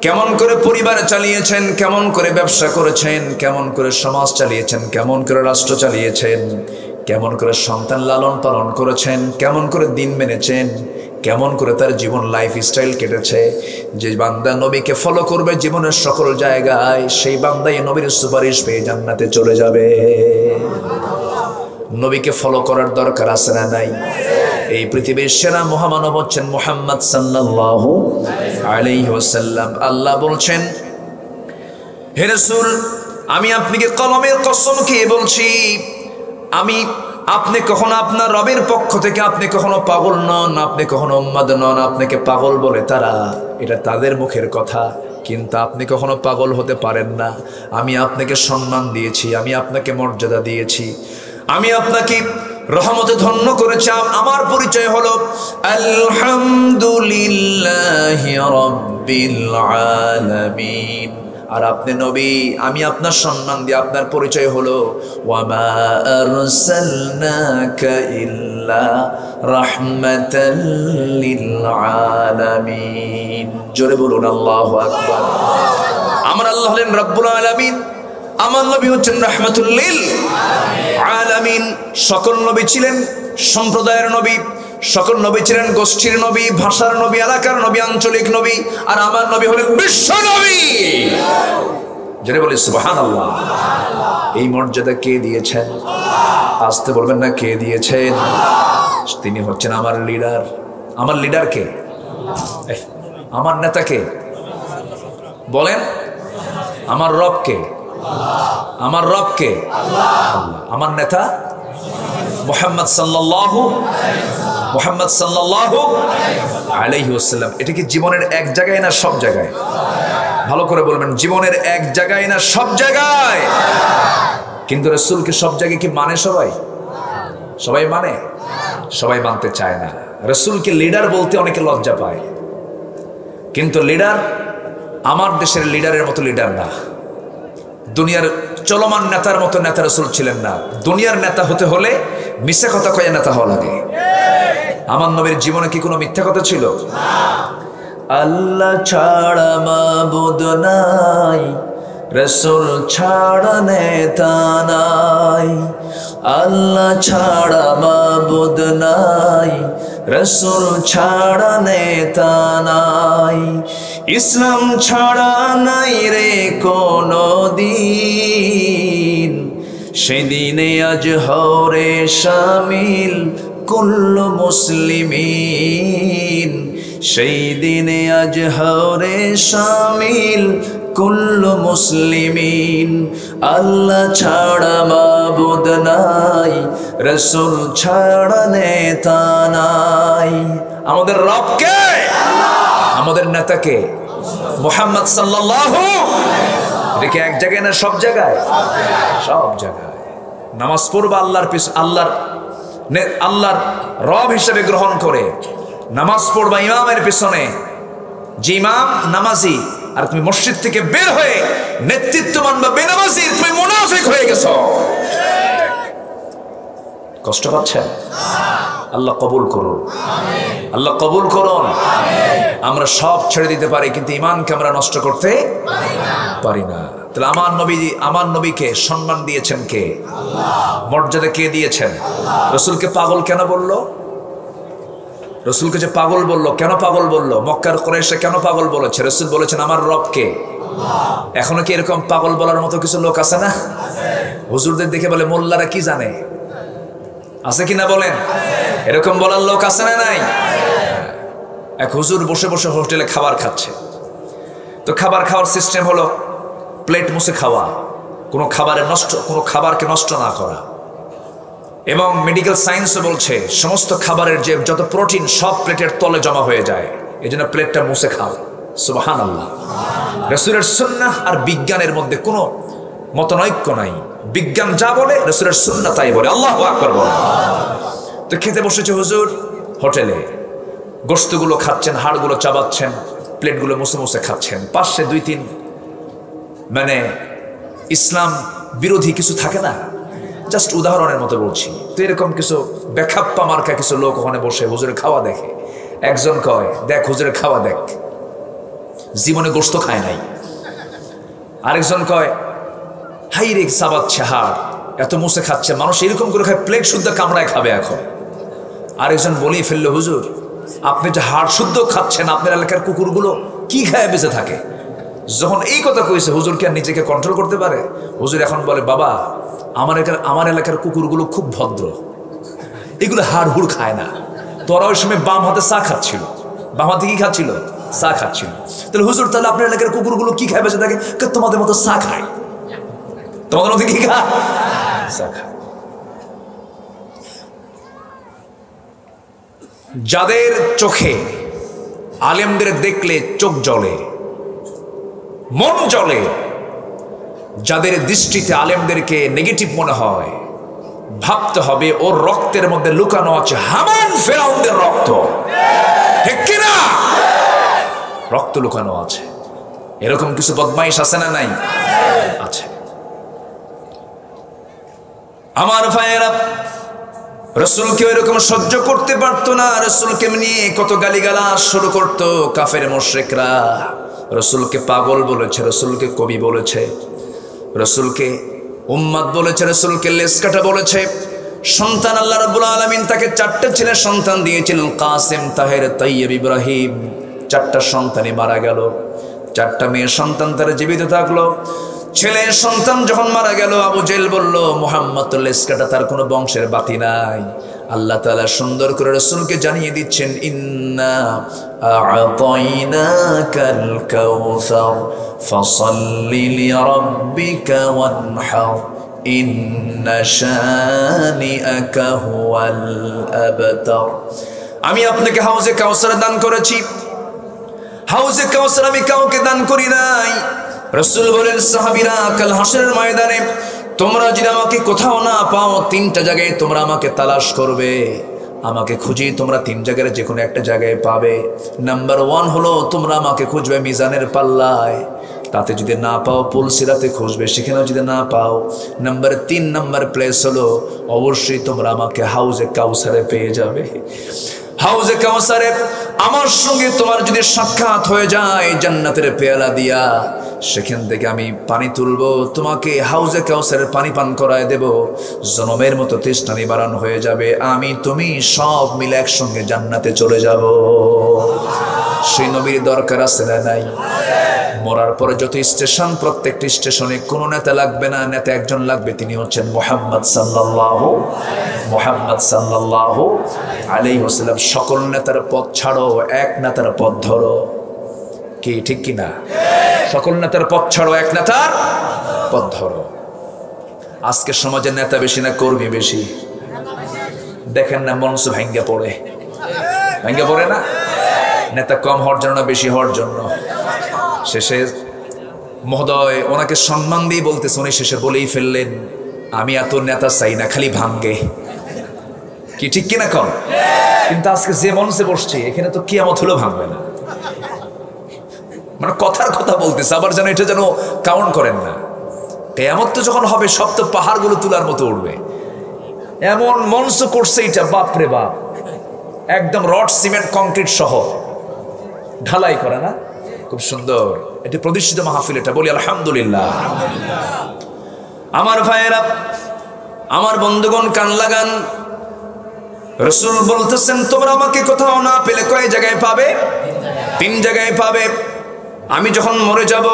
Speaker 1: কেমন করে পরিবার চালিয়েছেন, কেমন করে ব্যবসা করেছেন, কেমন করে সমাজ চালিয়েছেন, কেমন করে রাষ্ট্র চালিয়েছেন, কেমন করে সন্তান লালন পালন করেছেন, কেমন করে দিন মেনেছেন, কেমন করে তার জীবন লাইফ স্টাইল কেটেছে। যে বান্দা নবীকে ফলো করবে জীবনের সকল জায়গায়, সেই বান্দাই নবীর সুপারিশ পেয়ে জান্নাতে চলে যাবে। নবীকে ফলো করার দরকার আছে না নাই? এই পৃথিবীর সেরা মহামানব হচ্ছেন মুহাম্মদ সাল্লাল্লাহু আলাইহি ওয়াসাল্লাম। আল্লাহ বলছেন, হে রাসূল, আমি আপনাকে কলমের কসম খেয়ে বলছি, আপনি কখনো আপনার রবের পক্ষ থেকে আপনি কখনো পাগল নন, আপনি কখনো উম্মাদ নন। আপনাকে পাগল বলে তারা, এটা তাদের মুখের কথা, কিন্তু আপনি কখনো পাগল হতে পারেন না। আমি আপনাকে সম্মান দিয়েছি, আমি আপনাকে মর্যাদা দিয়েছি, আমি আপনাকে রহমতে ধন্য করেছে। আমার পরিচয় হলো আলহামদুলিল্লাহি রাব্বিল আলামিন। আর আপনি নবী, আমি আপনার সম্মান দিয়ে আপনার পরিচয় হলো ওয়ামা আরসালনাকা ইল্লা রাহমাতাল লিল আলামিন। জোরে বলুন আল্লাহু আকবার। আমার আল্লাহ হলেন রব্বুল আলামিন, আমার নবী হচ্ছেন রাহমাতুল লিল আলামিন। সকল নবী ছিলেন সম্প্রদায়ের নবী, সকল নবী ছিলেন গোষ্ঠীর নবী, ভাষার নবী, এলাকার নবী, আঞ্চলিক নবী, আর আমার নবী হলেন বিশ্ব নবী। যারা বলে সুবহানাল্লাহ। এই মর্যাদা কে দিয়েছেন? আসতে বলবেন না কে দিয়েছেন? তিনি হচ্ছেন আমার লিডার। আমার লিডার কে? আমার নেতা কে? বলেন। আমার রব কে? আমার রব কে? আমার নেতা মুহাম্মদ সাল্লাল্লাহু আলাইহি ওয়াসাল্লাম। এটা কি জীবনের এক জায়গায় না সব জায়গায়? ভালো করে বলবেন, জীবনের এক জায়গায় না সব জায়গায়? কিন্তু রাসূলকে সব জায়গায় কি মানে সবাই? সবাই মানে? সবাই মানতে চায় না। রাসূলকে লিডার বলতে অনেকে লজ্জা পায়, কিন্তু লিডার আমার দেশের লিডারের মতো লিডার না, দুনিয়ার চলমান নেতার মতো নেতা রাসূল ছিলেন না। দুনিয়ার নেতা হতে হলে মিথ্যা কথা কয়ে নেতা হওয়া লাগে। আমার নবীর জীবনে কি কোনো মিথ্যা কথা ছিল? আল্লাহ ছাড়া মাবুদ নাই, রাসূল ছাড়া নেতা নাই। আল্লাহ ছাড়া মাবুদ নাই, রাসূল ছাড়া নেতা নাই। ইসলাম ছাড়া নাই রে কোনো দিন, সেদিনে আজ হরে শামিল কুল্লু মুসলিমিন। সেই দিনে আজ হরে শামিল কুল্লু মুসলিমিন। আল্লাহ ছাড়া মাবুদ নাই, রাসূল ছাড়া নেতা নাই। আমাদের রব কে? আমাদের নেতা কে? মুহাম্মদ সাল্লাল্লাহু। এটা কি এক জায়গায় না সব জায়গায়? সব জায়গায়। নামাজ পড়বা আল্লাহর আল্লাহর রব হিসেবে গ্রহণ করে নামাজ পড়বা ইমামের পিছনে, যে ইমাম নামাজি, আর তুমি মসজিদ থেকে বের হয়ে নেতৃত্ব মানবা বেনামাজির, তুমি মুনাফিক হয়ে গেছো। কষ্ট পাচ্ছেন? আল্লাহ কবুল করুন, আল্লাহ কবুল করুন। আমরা সব ছেড়ে দিতে পারি, কিন্তু ইমানকে আমরা নষ্ট করতে পারি না। তাহলে আমার নবীকে সম্মান দিয়েছেন কে? মর্যাদা কে দিয়েছেন? রাসূলকে পাগল কেন বললো? রাসূলকে যে পাগল বললো, কেন পাগল বললো? মক্কার কুরাইশে কেন পাগল বলেছে? রাসূল বলেছেন আমার রব কে। এখনো কি এরকম পাগল বলার মতো কিছু লোক আছে না? হুজুরদের দেখে বলে মোল্লারা কি জানে, আছে কিনা বলেন? এরকম বলার লোক আছে না নাই? এক হুজুর বসে বসে হোটেলে খাবার খাচ্ছে। তো খাবার খাওয়ার সিস্টেম হলো প্লেট মুছে খাওয়া, কোনো খাবারকে নষ্ট না করা। এবং মেডিকেল সায়েন্সও বলছে সমস্ত খাবারের যে যত প্রোটিন সব প্লেটের তলে জমা হয়ে যায়, এই জন্য প্লেটটা মুছে খাও। সুবহানাল্লাহ। রাসূলের সুন্নাহ আর বিজ্ঞানের মধ্যে কোনো মতনৈক্য নাই। বিজ্ঞান যা বলে রাসূলের সুন্নাহ তাই বলে। আল্লাহু আকবার বলে। তো খেতে বসেছে হুজুর হোটেলে, গোশতগুলো খাচ্ছেন, হাড়গুলো চাবাচ্ছেন, প্লেটগুলো মুছে মুছে খাচ্ছেন। পাশে দুই তিন মানে ইসলাম বিরোধী কিছু থাকে না, জাস্ট উদাহরণের মতো বলছি। তো এরকম কিছু বেখাপ্পা মার্কা কিছু লোক ওখানে বসে হুজুরের খাওয়া দেখে। একজন কয়, দেখ হুজুরের খাওয়া দেখ, জীবনে গোশত খায় নাই। আরেকজন কয়, হাই রে চাবাচ্ছে হাড়, এত মুছে খাচ্ছে, মানুষ এরকম করে খায়, প্লেট শুদ্ধ কামড়ায় খাবে এখন। আরেকজন বলেই ফেললো, হুজুর আপনি যে হাড় শুদ্ধ খাচ্ছেন, আপনার এলাকার কুকুরগুলো কি খায় বেঁচে থাকে? যখন এই কথা কইছে, হুজুর কি আর নিজেকে কন্ট্রোল করতে পারে? হুজুর এখন বলে, বাবা আমার এলাকার কুকুরগুলো খুব ভদ্র, এগুলো হাড় হুড় খায় না। তোরা ওই সময় বাম হাতে চা খাচ্ছিল, বাম হাতে কি খাচ্ছিল? চা খাচ্ছিল। তাহলে হুজুর তাহলে আপনার এলাকার কুকুরগুলো কি খায় বেঁচে থাকে? তোমাদের মতো চা খায়। তোমাদের মতো কি খায়? চা খায়। যাদের চোখে আলেমদের দেখলে চোখ জ্বলে, মন জ্বলে, যাদের দৃষ্টিতে আলেমদেরকে নেগেটিভ মনে হয়, ভাবতে হবে ওর রক্তের মধ্যে লুকানো আছে হামান ফেরাউনের রক্ত, ঠিক কিনা? রক্ত লুকানো আছে। এরকম কিছু বদমাইশ আছে না নাই? আছে। আমার ভাইয়েরা, রাসূলকে এরকম সহ্য করতে পারতো না। রাসূলকে নিয়ে কত গালিগালাজ শুরু করতো কাফের মুশরিকরা। রাসূলকে পাগল বলেছে, রাসূলকে কবি বলেছে, রাসূলকে উম্মাদ বলেছে, রাসূলকে লেসকাটা বলেছে। সন্তান আল্লাহ রাব্বুল আলামিন তাকে 4টে ছেলে সন্তান দিয়েছিলেন, কাসেম, তাহের, তাইয়্যিব, ইব্রাহিম। 4টা সন্তানই মারা গেল। 4টা মেয়ে সন্তান তার জীবিত থাকলো। ছেলে সন্তান যখন মারা গেল, আবু জেহেল বলল মুহাম্মদ তো লেসকাটা, তার কোনো বংশের বাতি নাই। আল্লাহ তাআলা সুন্দর করে রাসূলকে জানিয়ে দিচ্ছেন, ইন্না আ'তাইনাকাল কাউসার ফাসাল্লি লিরাব্বিকা ওয়ানহার ইন্না শানিআকা হুয়াল আবতার। আমি আপনাকে হাউজে কাউসার দান করেছি। হাউজে কাউসার আমি কাউকে দান করি নাই। রাসূল বলেন, সাহাবীরা, কাল হাসরের ময়দানে তোমরা যদি আমাকে কোথাও না পাও, 3টা জায়গায় তোমরা আমাকে তালাশ করবে। আমাকে খুঁজি তোমরা 3 জায়গায় যে কোনো একটা জায়গায় পাবে। নাম্বার 1 হলো তোমরা আমাকে খুঁজবে মিজানের পাল্লায়, তাতে যদি না পাও পুলসিরাতে খুঁজবে, সেখানেও যদি না পাও। নাম্বার 3 নাম্বার প্লেস হলো অবশ্যই তোমরা আমাকে হাউজে কাউসারে পেয়ে যাবে। হাউজে কাউসারে আমার সঙ্গে তোমার যদি সাক্ষাৎ হয়ে যায় জান্নাতের পেয়ালা দিয়া, সেখান থেকে আমি পানি তুলবো, তোমাকে হাউজে কাউসারের পানি পান করায় দেব। জনমের মতো তৃষ্ণা নিবারণ হয়ে যাবে। আমি তুমি সব মিলে একসঙ্গে জান্নাতে চলে যাব। সেই নবীর দরকার আছে না নাই? মরার পরে যত স্টেশন, প্রত্যেকটি স্টেশনে কোনো নেতা লাগবে না, নেতা একজন লাগবে, তিনি হচ্ছেন মুহাম্মদ সাল্লাল্লাহু আলাইহি ওয়াসাল্লাম। সকল নেতার পথ ছাড়ো, এক নেতার পথ ধরো। কি ঠিক কিনা? সকল নেতার পথ ছাড়ো, এক নেতার পথ ধরো। আজকে সমাজে নেতা বেশি না কর্মী বেশি? দেখেন না মঞ্চ ভাঙ্গা পড়ে না? নেতা কম হওয়ার জন্য না বেশি হওয়ার জন্য? শেষে মহোদয় ওনাকে সম্মান দিয়ে বলতেছে, উনি শেষে বলেই ফেললেন, আমি এত নেতা চাই না, খালি ভাঙ্গে। কি ঠিক কিনা কম? কিন্তু আজকে যে মঞ্চে বসছে এখানে তো কিয়ামত হলেও ভাঙবে না। মানে কথার কথা বলতেছে, আবার যেন এটা যেন কাউন্ট করেন না। কিয়ামত তো যখন হবে সব তো পাহাড়গুলো তুলার মতো উঠবে। এমন মঞ্চ করছে এটা, বাপরে বাপ, একদম রড সিমেন্ট কংক্রিট সহ ঢালাই করে না, খুব সুন্দর। এটি প্রতিষ্ঠিত মাহফিল, এটা বলি আলহামদুলিল্লাহ। আমার ভাইয়েরা, আমার বন্ধুগণ, কান লাগান। রাসূল বলতেছেন, তোমরা আমাকে কোথাও না পেলে কয় জায়গায় পাবে? 3 জায়গায় পাবে। আমি যখন মরে যাব,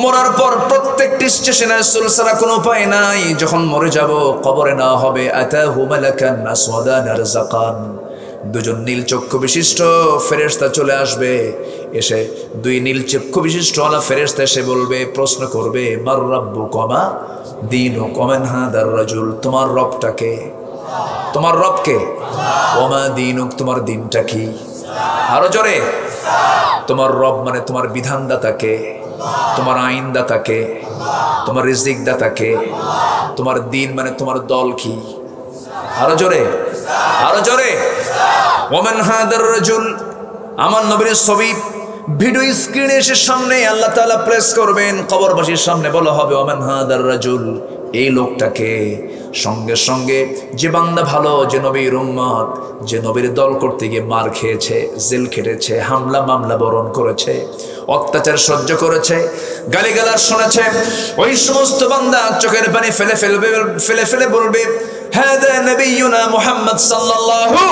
Speaker 1: মরার পর প্রত্যেকটি স্টেশনে রাসূল ছাড়া কোনো উপায় নাই। যখন মরে যাব, কবরে না হবে, আতাহু মালাকান আসওয়াদান আরযাকান, 2জন নীল চক্ষু বিশিষ্ট ফেরেশতা চলে আসবে। এসে 2 নীল চক্ষু বিশিষ্ট ওয়ালা ফেরেশতা এসে বলবে, প্রশ্ন করবে, মার রাব্বুকুমা দীনুকুম মান হাদার রাজুল, তোমার রবটাকে? তোমার রবকে? ওমা দীনুক, তোমার দিনটা কি? আরো জোরে। তোমার রব মানে তোমার বিধানদাতাকে, তোমার আইনদাতাকে, তোমার রিজিকদাতাকে। তোমার দিন মানে তোমার দল কি? আরো জোরে, আরো জোরে। ওমান হাদার রাজুল, আমার নবীর ছবি ভিডিও স্ক্রিনে এসে সামনে আল্লাহ তাআলা প্লেস করবেন, কবরবাসীর সামনে বলা হবে, ওমান হাদার রাজুল, এই লোকটাকে। সঙ্গে সঙ্গে যে বান্দা ভালো, যে নবীর উম্মত, যে নবীর দল করতে গিয়ে মার খেয়েছে, জেল খেটেছে, হামলা মামলা বরণ করেছে, অত্যাচার সহ্য করেছে, গালিগালাজ শুনেছে, ওই সমস্ত বান্দা চোখের পানি ফেলে ফেলে বলবে, হাদা নবিয়ুনা মুহাম্মদ সাল্লাল্লাহু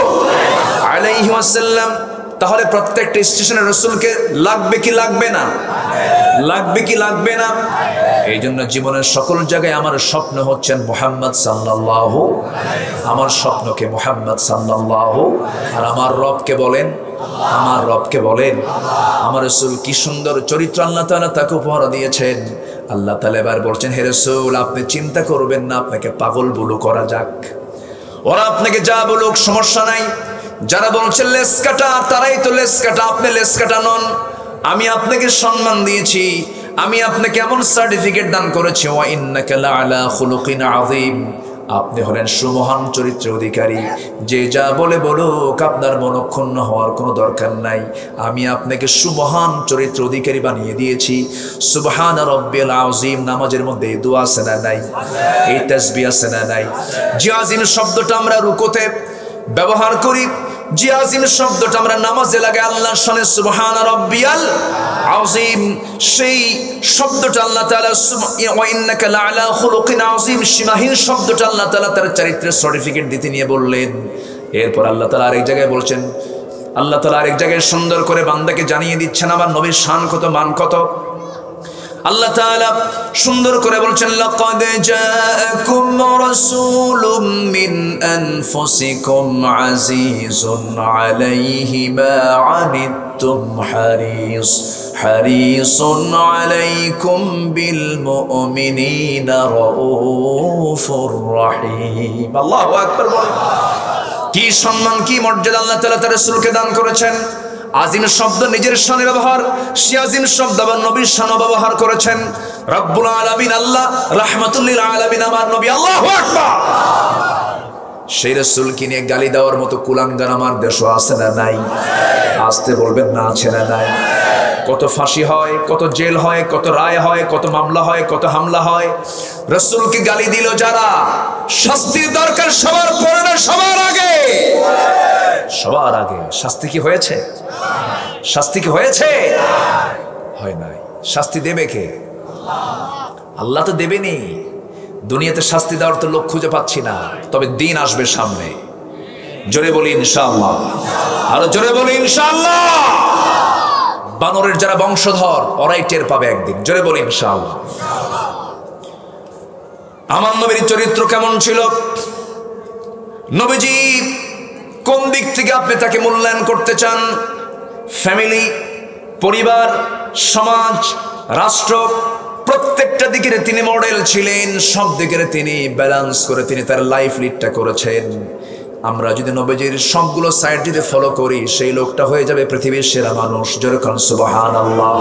Speaker 1: আলাইহি ওয়াসাল্লাম। তাহলে প্রত্যেকটা স্টেশনে রাসূলকে লাগবে কি লাগবে না? লাগবে কি লাগবে না? এই জন্য জীবনের সকল জায়গায় আমার স্বপ্ন হচ্ছেন মুহাম্মদ সাল্লাল্লাহু, আমার স্বপ্নকে মুহাম্মদ সাল্লাল্লাহু। আর আমার রবকে বলেন, আমার রবকে বলেন, আমার রাসূল কি সুন্দর চরিত্র আল্লাহ তাআলা তাকে উপহার দিয়েছেন। আল্লাহ তাআলা এবার বলছেন, হে রাসূল, আপনি চিন্তা করবেন না, আপনাকে পাগল বুলু করা যাক, ওরা আপনাকে যা বলুক সমস্যা নাই। যারা বলছে লেস কাটা, তারাই তো লেস কাটা, আপনি লেস কাটা নন। আমি আপনাকে সম্মান দিয়েছি, আমি আপনাকে এমন সার্টিফিকেট দান করেছি, ওয়া ইন্নাকা লাআলা খুলুকিন আযীম, আপনি হলেন সুমহান চরিত্রের অধিকারী, যে যা বলে বলুক আপনার মনক্ষুণ্ণ হওয়ার কোনো দরকার নাই। আমি আপনাকে সুমহান চরিত্রের অধিকারী বানিয়ে দিয়েছি। সুবহান রাব্বিল আযীম নামাজের মধ্যে এই দোয়া আছে না নাই? এই তাসবিহ আছে না নাই? যে আজিম শব্দটা আমরা রুকুতে ব্যবহার করি, যে আজিম শব্দটা আমরা নামাজে লাগে আল্লাহর শানে সুবহান রাব্বিয়াল আযীম, সেই শব্দটা আল্লাহ তাআলা ওয়া ইন্নাকা লাআলা খুলুকিন আযীম, সীমাহীন শব্দটা আল্লাহ তাআলা তার চারিত্রের সার্টিফিকেট দিতে নিয়ে বললেন। এরপর আল্লাহ তাআলা আরেক জায়গায় বলছেন, আল্লাহ তাআলা আরেক জায়গায় সুন্দর করে বান্দাকে জানিয়ে দিচ্ছেন আমার নবীর শান কত, মান কত। আল্লাহ তাআলা সুন্দর করে বলছেন, লাকাদ জাআকুম রাসূলুম মিন আনফুসিকুম আজিজুন আলাইহি মা আনিতুম হারিসুন আলাইকুম বিল মুমিনিনা রাউফুর রহিম। আল্লাহু আকবার বলেন। কি সম্মান, কি মর্যাদা আল্লাহ তাআলা তার রাসূলকে দান করেছেন। আজিম শব্দ নিজের শানে ব্যবহার, সে আজিম শব্দ আবার নবীর শানে ব্যবহার করেছেন। রব্বুল আলামিন আল্লাহ, রাহমাতুল লিল আলামিন আমার নবী। আল্লাহু আকবার। সেই রাসূলকে নিয়ে গালি দেওয়ার মতো কুলাঙ্গার আমার দেশে আছে না নাই? আসতে বলবেন না, আছে না নাই? কত ফাঁসি হয়, কত জেল হয়, কত রায় হয়, কত মামলা হয়, কত হামলা হয়। রাসূলকে গালি দিল যারা, শাস্তির দরকার সবার পরে না, সবার আগে। সবার আগে শাস্তি কি হয়েছে? শাস্তি কি হয়েছে? হয় নাই। শাস্তি দেবে কে? আল্লাহ তো দেবেনি। দুনিয়াতে শাস্তি দেওয়ার তো লোক খুঁজে পাচ্ছি না, তবে দিন আসবে সামনে। জোরে বলি ইনশাআল্লাহ, আরো জোরে বলি ইনশাআল্লাহ। বানরের যারা বংশধর ওরাই টের পাবে একদিন। জোরে বলি ইনশাআল্লাহ। আমার নবীর চরিত্র কেমন ছিল? নবীজি কোন দিক থেকে আপনি তাকে মূল্যায়ন করতে চান? ফ্যামিলি, পরিবার, সমাজ, রাষ্ট্র, প্রত্যেকটা দিকের তিনি মডেল ছিলেন। সব দিকের তিনি ব্যালেন্স করে তিনি তার লাইফ লিডটা করেছেন। আমরা যদি নবীজির সবগুলো সাইড যদি ফলো করি, সেই লোকটা হয়ে যাবে পৃথিবীর সেরা মানুষ। জোরে কোন সুবহানাল্লাহ,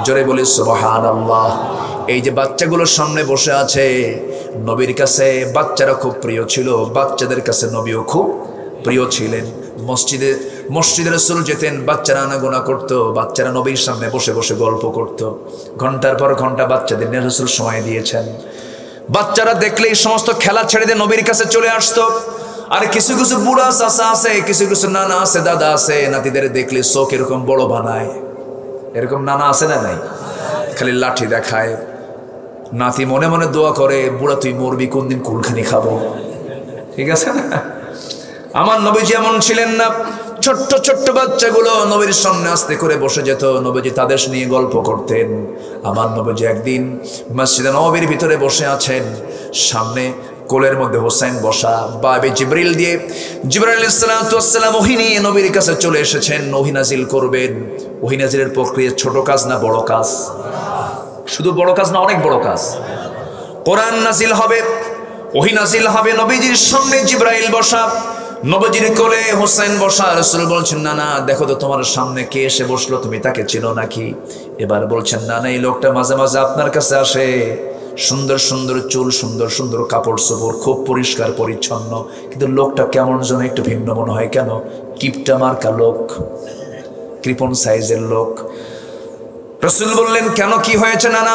Speaker 1: জোরে বলি সুবহানাল্লাহ। এই যে বাচ্চাগুলোর সামনে বসে আছে, নবীর কাছে বাচ্চারা খুব প্রিয় ছিল, বাচ্চাদের কাছে নবীও খুব প্রিয় ছিলেন। মসজিদে রাসূল যেতেন, বাচ্চারা আনাগোনা করতো, বাচ্চারা নবীর সামনে বসে বসে গল্প করত। ঘন্টার পর ঘন্টা বাচ্চাদের নিয়ে রাসূল সময় দিয়েছেন। বাচ্চারা দেখলেই সমস্ত খেলা ছেড়ে দিয়ে নবীর কাছে চলে আসতো। আর কিছু কিছু বুড়া চাচা আছে, কিছু কিছু নানা আছে, দাদা আছে, নাতিদের দেখলে চোখ এরকম বড় বানায়। এরকম নানা আছে না নাই? খালি লাঠি দেখায়। নাতি মনে মনে দোয়া করে, বুড়া তুই মরবি, কোন দিন কুলখানি খাবো। ঠিক আছে না? আমার নবীজি এমন ছিলেন না। ছোট্ট ছোট্ট বাচ্চাগুলো নবীর সামনে আস্তে করে বসে যেত, নবীজি তাদের নিয়ে গল্প করতেন। আমার নবীজি একদিন মসজিদে নববীর ভিতরে বসে আছেন, সামনে কোলের মধ্যে হোসেন বসা, বাবে জিবরিল দিয়ে জিবরাইল আলাইহিস সালাতু ওয়াস সালাম ওহী নিয়ে নবীর কাছে চলে এসেছেন, ওহী নাজিল করবেন। ওহী নাজিলের প্রক্রিয়া ছোট কাজ না বড় কাজ? শুধু বড় কাজ না, অনেক বড় কাজ। কোরআন নাজিল হবে, ওহী নাজিল হবে, নবীজির সামনে জিবরাইল বসা, নবীজির কোলে হোসেন বসা। রাসূল বলছেন, না না, দেখো তো তোমার সামনে কে এসে বসলো, তুমি তাকে চেনো নাকি? এবার বলছেন, না না, এই লোকটা মাঝে মাঝে আপনার কাছে আসে, সুন্দর সুন্দর চুল, সুন্দর সুন্দর কাপড় চোপড়, খুব পরিষ্কার পরিচ্ছন্ন, কিন্তু লোকটা কেমন যেন একটু ভিন্ন মনে হয়। কেন? কিপটা মার্কা লোক, কৃপণ সাইজের লোক। রাসূল বললেন, কেন, কি হয়েছে? না না,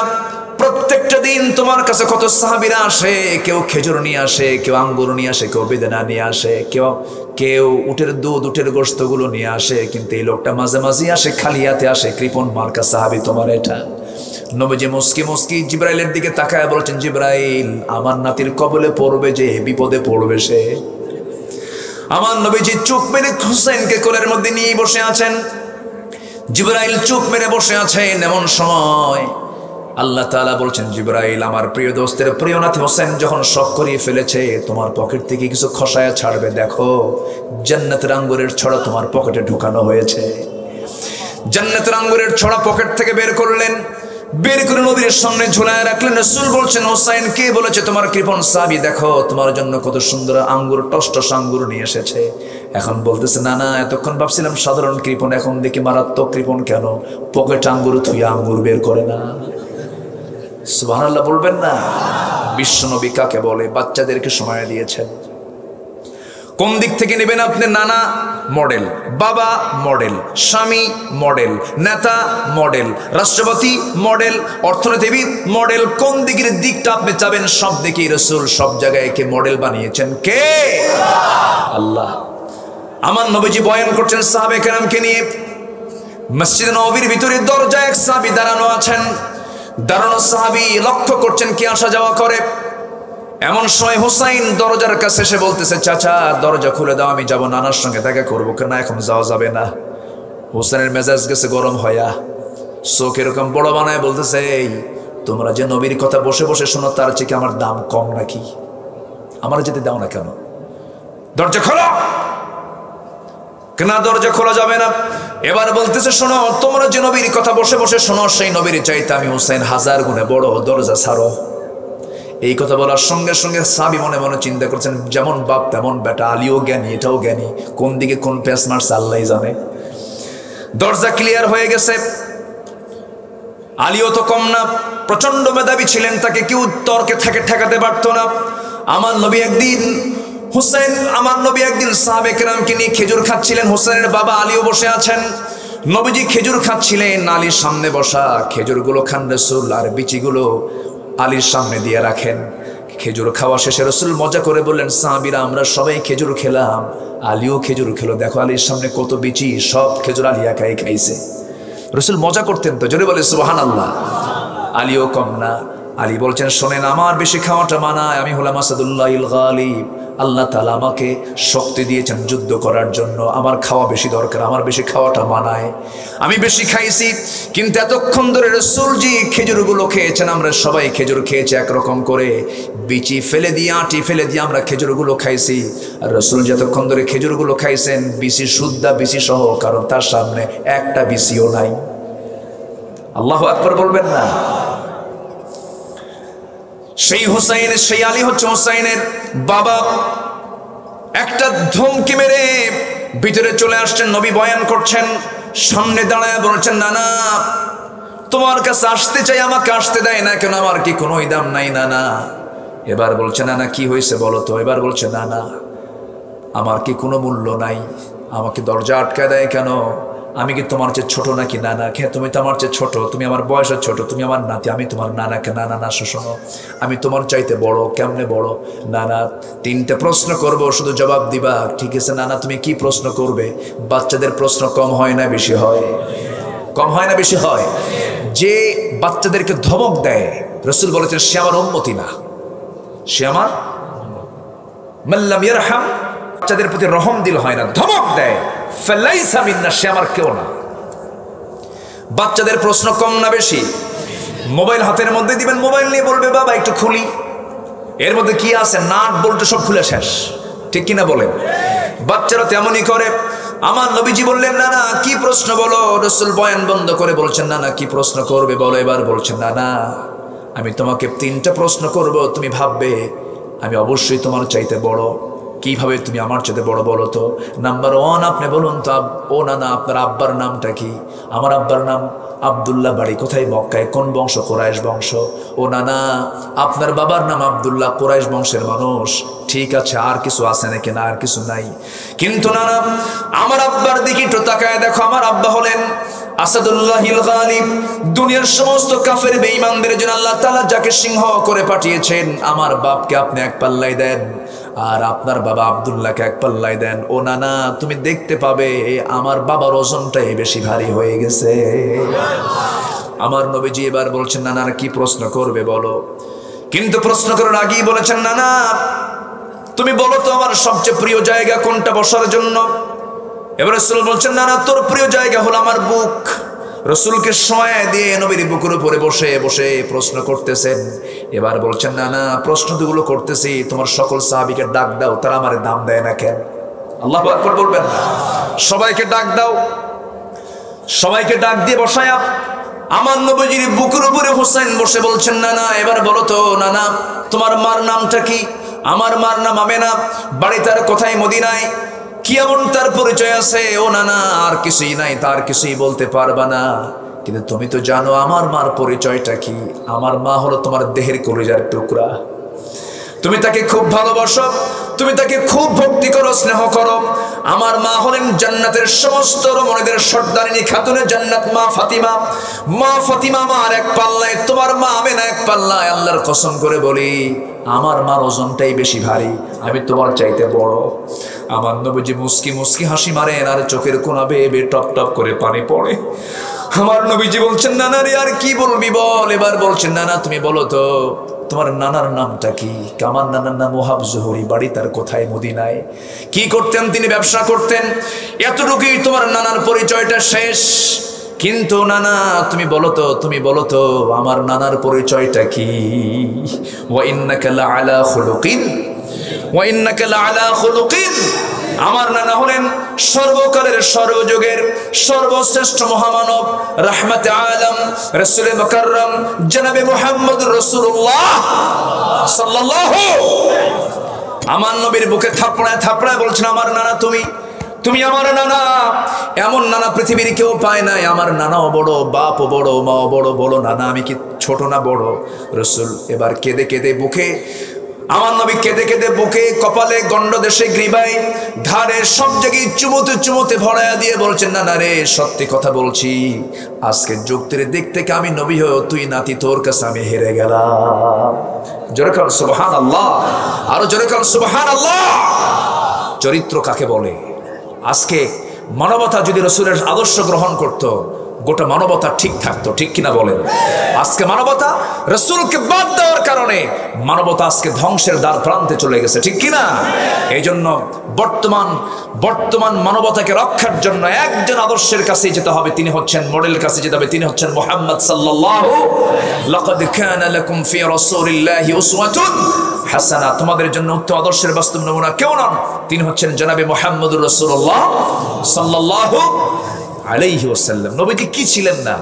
Speaker 1: প্রত্যেকটা দিন তোমার কাছে কত সাহাবীরা আসে, কেউ খেজুর নিয়ে আসে, কেউ আঙ্গুর নিয়ে আসে, কেউ বেদানা নিয়ে আসে, কেউ উটের দুধ, উটের গোশতগুলো নিয়ে আসে, কিন্তু এই লোকটা মাঝে মাঝে আসে, খালি হাতে আসে, কৃপণ মার্কা সাহাবী তোমার এটা। নবীজি মুস্কি মুস্কি জিবরাইলের দিকে তাকায় বলছেন, জিবরাইল, আমার নাতির কবলে পড়বে, যে বিপদে পড়বে সে। আমার নবীজি চোখ মেরে হুসাইনকে কোলের মধ্যে নিয়ে বসে আছেন। জিবরাইল চোখ মেরে বসে আছেন। এমন সময় আল্লাহ তাআলা বলছেন, জিবরাইল, আমার প্রিয় দোস্তের প্রিয় নাতি হোসেন যখন শখ করিয়ে ফেলেছে, তোমার পকেট থেকে কিছু খসায়া ছাড়বে, দেখো জান্নাতের আঙ্গুরের ছড়া তোমার পকেটে ঢুকানো হয়েছে। জান্নাতের আঙ্গুরের ছড়া পকেট থেকে বের করলেন, বের করে নবীর সামনে ঝুলায় রাখলেন। রাসূল বলছেন, হোসেন, কে বলেছে তোমার কৃপণ সাহাবী, দেখো তোমার জন্য কত সুন্দর আঙ্গুর, টসটস আঙ্গুর নিয়ে এসেছে। এখন বলতেছে, না না, এতক্ষণ ভাবছিলাম সাধারণ কৃপণ, এখন দেখি মারাত্মক কৃপণ। কেন? পকেট আঙ্গুর থুইয়া আঙ্গুর বের করে না। সুবহানাল্লাহ বলবেন না? বিশ্বনবী কাকে বলে বাচ্চাদেরকে সময় দিয়েছেন। কোন দিক থেকে নেবেন আপনি? নানা মডেল, বাবা মডেল, স্বামী মডেল, নেতা মডেল, রাষ্ট্রপতি মডেল, অর্থনীতিবিদ মডেল। কোন দিকের দিকটা আপনি চাবেন? সব দিকেই রাসূল সব জায়গায় কে মডেল বানিয়েছেন? কে? আল্লাহ। আমার নবীজি বয়ান করছেন সাহাবে কেরামকে নিয়ে। মসজিদ নববীর ভিতরে দরজায় এক সাহাবী দাঁড়ানো আছেন। দাঁড়ানো সাহাবী লক্ষ্য করছেন কে আসা যাওয়া করে। এমন সময় হুসাইন দরজার কাছে এসে বলতেছে, চাচা দরজা খুলে দাও, আমি যাবো নানার সঙ্গে দেখা করবো। কেন এখন যাওয়া যাবে না? হুসাইনের মেজাজ গেছে গরম হইয়া, চোখ এরকম বড় বানায় বলতেছে, এই তোমরা যে নবীর কথা বসে বসে শোনো তার চেয়ে কি আমার দাম কম নাকি? আমার যেতে দাও না কেন? দরজা খোলো। কেন দরজা খোলা যাবে না? এবার বলতেছে, শোনো তোমরা যে নবীর কথা বসে বসে শোনো সেই নবীর চাইতে আমি হুসাইন 1000 গুণে বড়, দরজা ছাড়ো। এই কথা বলার সঙ্গে সঙ্গে সাহাবী মনে মনে চিন্তা করছেন, যেমন বাপ তেমন বেটা, আলীও জ্ঞানী এটাও জ্ঞানী, কোন দিকে কোন পেস মারছে আল্লাহই জানে। দরজা ক্লিয়ার হয়ে গেছে। আলীও তো কম না, প্রচন্ড মেধাবী ছিলেন, তাকে কেউ তর্কে ঠেকাতে পারতো না। আমার নবী একদিন সাহাবে কেরামকে নিয়ে খেজুর খাচ্ছিলেন। হুসাইনের বাবা আলীও বসে আছেন। নবীজি খেজুর খাচ্ছিলেন, আলীর সামনে বসা। খেজুরগুলো খান রাসূল আর বিচিগুলো আলীর সামনে দিয়ে রাখেন। খেজুর খাওয়া শেষে রাসূল মজা করে বললেন, সাহাবীরা আমরা সবাই খেজুর খেলাম, আলীও খেজুর খেলো, দেখো আলীর সামনে কত বিচি, সব খেজুর আলী একাই খাইছে। রাসূল মজা করতেন তো, জোরে বলে সুবহানাল্লাহ। আলীও কম না। আলী বলছেন, শোনেন আমার বেশি খাওয়াটা মানায়, আমি হলাম আসাদুল্লাহিল গালিব। আল্লাহ তাআলা আমাকে শক্তি দিয়েছেন যুদ্ধ করার জন্য, আমার খাওয়া বেশি দরকার, আমার বেশি খাওয়াটা মানায়, আমি বেশি খাইছি। কিন্তু এতক্ষণ ধরে রাসূলজি খেজুরগুলো খেয়েছেন, আমরা সবাই খেজুর খেয়েছি একরকম করে, বিচি ফেলে দিয়ে আটি ফেলে দিয়ে আমরা খেজুরগুলো খাইছি। আর রাসূল যতক্ষণ ধরে খেজুরগুলো খাইছেন বিচি শুদ্ধা, বিচি সহ, কারণ তার সামনে একটা বিচিও নাই। আল্লাহু আকবার বলবেন না? সেই আলী হচ্ছে হুসাইনের বাবা। একটা ধমকি মেরে ভিতরে চলে আসছেন, নবী বয়ান করছেন, সামনে দাঁড়ায় বলছেন, নানা তোমার কাছে আসতে চাই, আমাকে আসতে দেয় না কেন? আমার কি কোনো দাম নাই নানা? এবার বলছে, নানা কি হয়েছে বলো তো? এবার বলছে, নানা আমার কি কোনো মূল্য নাই? আমাকে দরজা আটকায় দেয় কেন? আমি কি তোমার চেয়ে ছোট নাকি? নানা খেয়ে তুমি তো আমার চেয়ে ছোট, তুমি আমার বয়সে ছোট, তুমি আমার নাতি, আমি তোমার নানাকে। নানা না শোনো, আমি তোমার চাইতে বড়। কেমনে বড়? নানা 3টে প্রশ্ন করব, শুধু জবাব দিবা। ঠিক আছে নানা, তুমি কি প্রশ্ন করবে? বাচ্চাদের প্রশ্ন কম হয় না বেশি হয়? কম হয় না বেশি হয়? যে বাচ্চাদেরকে ধমক দেয়, রাসূল বলেছেন সে আমার উম্মতি না, সে আমার মাল্লাম ইয়ারহাম, বাচ্চাদের প্রতি রহম দিল হয় না, ধমক দেয়, ফালাইসা মিন্না, সে আমার কেউ না। বাচ্চাদের প্রশ্ন কম না বেশি? মোবাইল হাতের মধ্যে দিবেন, মোবাইল নিয়ে বলবে বাবা একটু খুলি, এর মধ্যে কি আছে? নাট বলতে সব খুলে শেষ। ঠিক কিনা বলেন? বাচ্চারা তেমনই করে। আমার নবীজি বললেন, না না কি প্রশ্ন বলো? রাসূল বয়ান বন্ধ করে বলছেন, না না কি প্রশ্ন করবে বলো? এবার বলছেন, না না আমি তোমাকে 3টা প্রশ্ন করব, তুমি ভাববে আমি অবশ্যই তোমার চাইতে বড়। কিভাবে তুমি আমার চাইতে বড় বলো তো? নাম্বার 1 আপনি বলুন তো, ও না না আপনার আব্বার নামটা কি? আমার আব্বার নাম আব্দুল্লাহ, বাড়ি কোথায়? মক্কায়। কোন বংশ? কুরাইশ বংশ। ও না না আপনার বাবার নাম আব্দুল্লাহ, কুরাইশ বংশের মানুষ। ঠিক আছে, আর কিছু আছে নাকি? না আর কিছু নাই। কিন্তু না না আমার আব্বার দিকে একটু তাকায় দেখো, আমার আব্বা হলেন আসাদুল্লাহিল গালিব। দুনিয়ার সমস্ত কাফের বেঈমানদের জন্য আল্লাহ তাআলা যাকে সিংহ করে পাঠিয়েছেন, আমার বাপকে আপনি এক পাল্লায় দেন আর আপনার বাবা আব্দুল্লাহকে এক পাল্লায় দেন। ও নানা তুমি দেখতে পাবে আমার বাবার ওজনটাই বেশি ভারী হয়ে গেছে। আমার নবীজি এবার বলছেন, নানার কি প্রশ্ন করবে বলো? কিন্তু প্রশ্ন করার আগেই বলেছেন, নানা তুমি বলো তো আমার সবচেয়ে প্রিয় জায়গা কোনটা বসার জন্য? এবার রাসূল বলছেন, নানা তোর প্রিয় জায়গা হলো আমার বুক। রাসূলকে সময় দিয়ে নবীর বুকের উপরে বসে বসে প্রশ্ন করতেছেন। এবার বলছেন, নানা প্রশ্ন যেগুলো করতেছি তোমার সকল সাহাবীকে ডাক দাও, তারা আমার দাম দেয় না কেন? আল্লাহু আকবার বলবেন না? সবাইকে ডাক দাও। সবাইকে ডাক দিয়ে বসায়া আমার নবীজির বুকের উপরে হুসাইন বসে বলছেন, নানা এবার বলো তো নানা তোমার মার নামটা কি? আমার মার নাম আমেনা, বাড়ি তার কোথায়? মদিনায়। কি এমন তার পরিচয় আছে? ও নানা আর কিছুই নাই, তার কিছুই বলতে পারবা না। কিন্তু তুমি তো জানো আমার মার পরিচয়টা কি? আমার মা হলো তোমার দেহের কলিজার টুকরা। তুমি তাকে খুব ভালোবাসো, তুমি তাকে খুব ভক্তি করো, স্নেহ করো। আমার মা হলেন জান্নাতের সমস্ত রমণীদের সর্দারিনী খাতুনে জান্নাত মা ফাতিমা। মা ফাতিমা আমার এক পাল্লায়, তোমার মা আমেনা এক পাল্লায়। আল্লাহর কসম করে বলি, আমার মার ওজনটাই বেশি ভারী, আমি তোমার চাইতে বড়। আমার নবীজি মুস্কি মুস্কি হাসি মারেন, আর চোখের কোনা বেয়ে বেয়ে টপ টপ করে পানি পড়ে। আমার নবীজি বলছেন, নানা রে আর কি বলবি বল। এবার বলছেন, নানা তুমি বলো তো তোমার নানার নামটা কি? আমার নানার নাম ওহাব জোহরি, বাড়ি তার কোথায়? মদিনায়। কি করতেন তিনি? ব্যবসা করতেন। এতটুকুই তোমার নানার পরিচয়টা শেষ। কিন্তু নানা তুমি বলো তো, তুমি বলো তো আমার নানার পরিচয়টা কি? ওয়া ইন্নাকা লাআলা খুলুকিন, ওয়া ইন্নাকা লাআলা খুলুকিন। আমার নানা হলেন সর্বকালের সর্বযুগের সর্বশ্রেষ্ঠ মহামানব, রাহমাতে আলম, রাসূলে মুকাররম জনাবে মুহাম্মদুর রাসূলুল্লাহ সাল্লাল্লাহু। আমার নবীর বুকে থাপড়ায় থাপড়ায় বলছেন, আমার নানা তুমি, তুমি আমার নানা। এমন নানা পৃথিবীর কেউ পায় নাই। আমার নানাও বড়, বাপও বড়, মাও বড়। বলো নানা আমি কি ছোট না বড়? রাসূল এবার কেঁদে কেঁদে বুকে, আমার নবী কেঁদে কেঁদে বুকে, কপালে, গন্ডদেশে, গ্রীবায়, ঘাড়ে সব জায়গায় চুমুতে চুমুতে ভরায়া দিয়ে বলছেন, না না রে সত্যি কথা বলছি, আজকে যুক্তির দিক থেকে আমি নবী হয়ে তুই নাতি, তোর কাছে আমি হেরে গেলাম। জোরে কাল সুবহানাল্লাহ, আরো জোরে কাল সুবহানাল্লাহ। চরিত্র কাকে বলে? আজকে মানবতা যদি রাসূলের আদর্শ গ্রহণ করত, গোটা মানবতা ঠিক থাকতো, ঠিক কিনা বলেন? আজকে মানবতা রাসূলকে বাদ দেওয়ার কারণে মানবতা আজকে ধ্বংসের দ্বার প্রান্তে চলে গেছে, ঠিক কিনা? এই জন্য বর্তমান মানবতাকে রক্ষার জন্য একজন আদর্শের কাছে যেতে হবে, তিনি হচ্ছেন মডেলের কাছে যেতে হবে, তিনি হচ্ছেন মুহাম্মদ সাল্লাল্লাহু। লাকাদ কানা লাকুম ফি রাসূলিল্লাহি উসওয়াতুন হাসানাহ। তোমাদের জন্য উত্তম আদর্শের বাস্তব নমুনা কেউ নন, তিনি হচ্ছেন জনাবে মুহাম্মদুর রাসূলুল্লাহ সাল্লাল্লাহু আলাইহি ওয়াসাল্লাম। নবীজি কি ছিলেন না?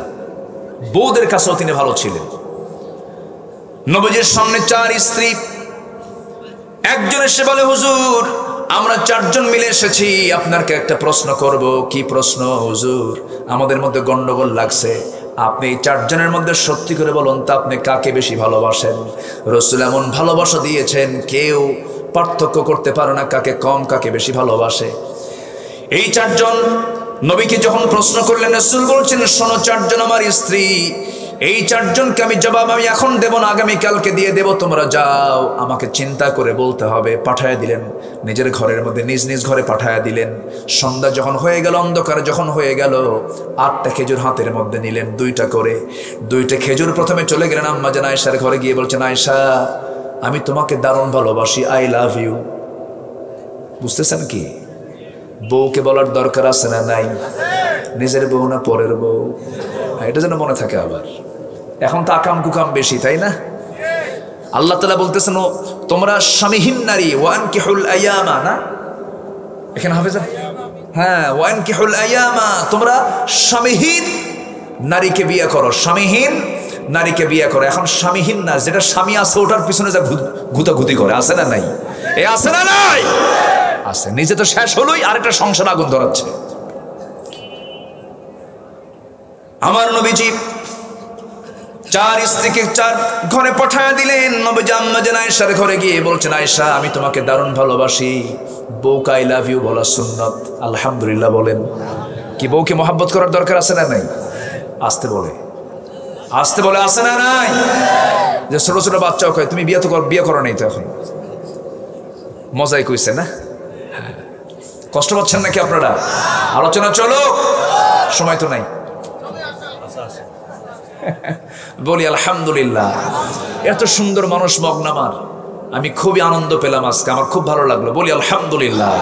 Speaker 1: বউদের কাছেও তিনি ভালো ছিলেন। নবীজির সামনে 4 স্ত্রী। একজন এসে বলে, হুজুর আমরা 4 জন মিলে এসেছি, আপনাকে একটা প্রশ্ন করব। কি প্রশ্ন? হুজুর আমাদের মধ্যে গন্ডগোল লাগছে, আপনি এই 4 জনের মধ্যে সত্যি করে বলুন তো আপনি কাকে বেশি ভালোবাসেন? রাসূল এমন ভালোবাসা দিয়েছেন কেউ পার্থক্য করতে পারে না কাকে কম কাকে বেশি ভালোবাসে। এই 4 জন নবীকে যখন প্রশ্ন করলেন, রাসূল বলছেন, শোনো 4 জন আমার স্ত্রী, এই 4 জনকে আমি জবাব আমি এখন দেব না, আগামী কালকে দিয়ে দেব, তোমরা যাও, আমাকে চিন্তা করে বলতে হবে। পাঠায়া দিলেন নিজের ঘরের মধ্যে, নিজ নিজ ঘরে পাঠায়া দিলেন। সন্ধ্যা যখন হয়ে গেল, অন্ধকার যখন হয়ে গেল, 8টা খেজুর হাতের মধ্যে নিলেন, 2টা করে। 2টা খেজুর প্রথমে চলে গেলেন আম্মা জান আয়েশার ঘরে, গিয়ে বলছেন, আয়েশা আমি তোমাকে দারুণ ভালোবাসি, আই লাভ ইউ। বুঝতেছেন কি? বউকে বলার দরকার আছে না নাই? নিজের বউ না পরের বউ? এটা যেন মনে থাকে। আবার এখন তো আকাম কুকাম বেশি, তাই না? আল্লাহ তাআলা বলতেছেন, তোমরা স্বামীহীন নারী, ওয়ানকিহুল আয়ামা, না এখানে হাফেজা, হ্যাঁ ওয়ানকিহুল আয়ামা, তোমরা স্বামীহীন নারীকে বিয়ে করো, স্বামীহীন নারীকে বিয়ে করো। এখন স্বামীহীন না, যেটা স্বামী আছে ওটার পিছনে যা ঘুতাঘুতি করে, আছে না নাই? এ আছে না নাই? আছে। নিজে তো শেষ হলোই, আরেকটা সংসার আগুন ধরাচ্ছে। আমার নবীজি 4 স্ত্রীকে 4 ঘরে পাঠায়া দিলেন। নবীজি আম্মা জান আয়েশার ঘরে গিয়ে বলছেন, আয়েশা আমি তোমাকে দারুণ ভালোবাসি। বউকে আই লাভ ইউ বলা সুন্নত, আলহামদুলিল্লাহ বলেন। কি বউকে মহব্বত করার দরকার আছে না নাই? আসতে বলে, আসতে বলে, আছে না নাই? যে ছোট ছোট বাচ্চাও কয় তুমি বিয়ে করো নাই তো এখন। মজাই কইছে না? কষ্ট পাচ্ছেন নাকি আপনারা? আলোচনা চলো, সময় তো নাই। বলি আলহামদুলিল্লাহ, এত সুন্দর মানুষ মগ্ন আমার, আমি খুবই আনন্দ পেলাম আজকে, আমার খুব ভালো লাগলো। বলি আলহামদুলিল্লাহ।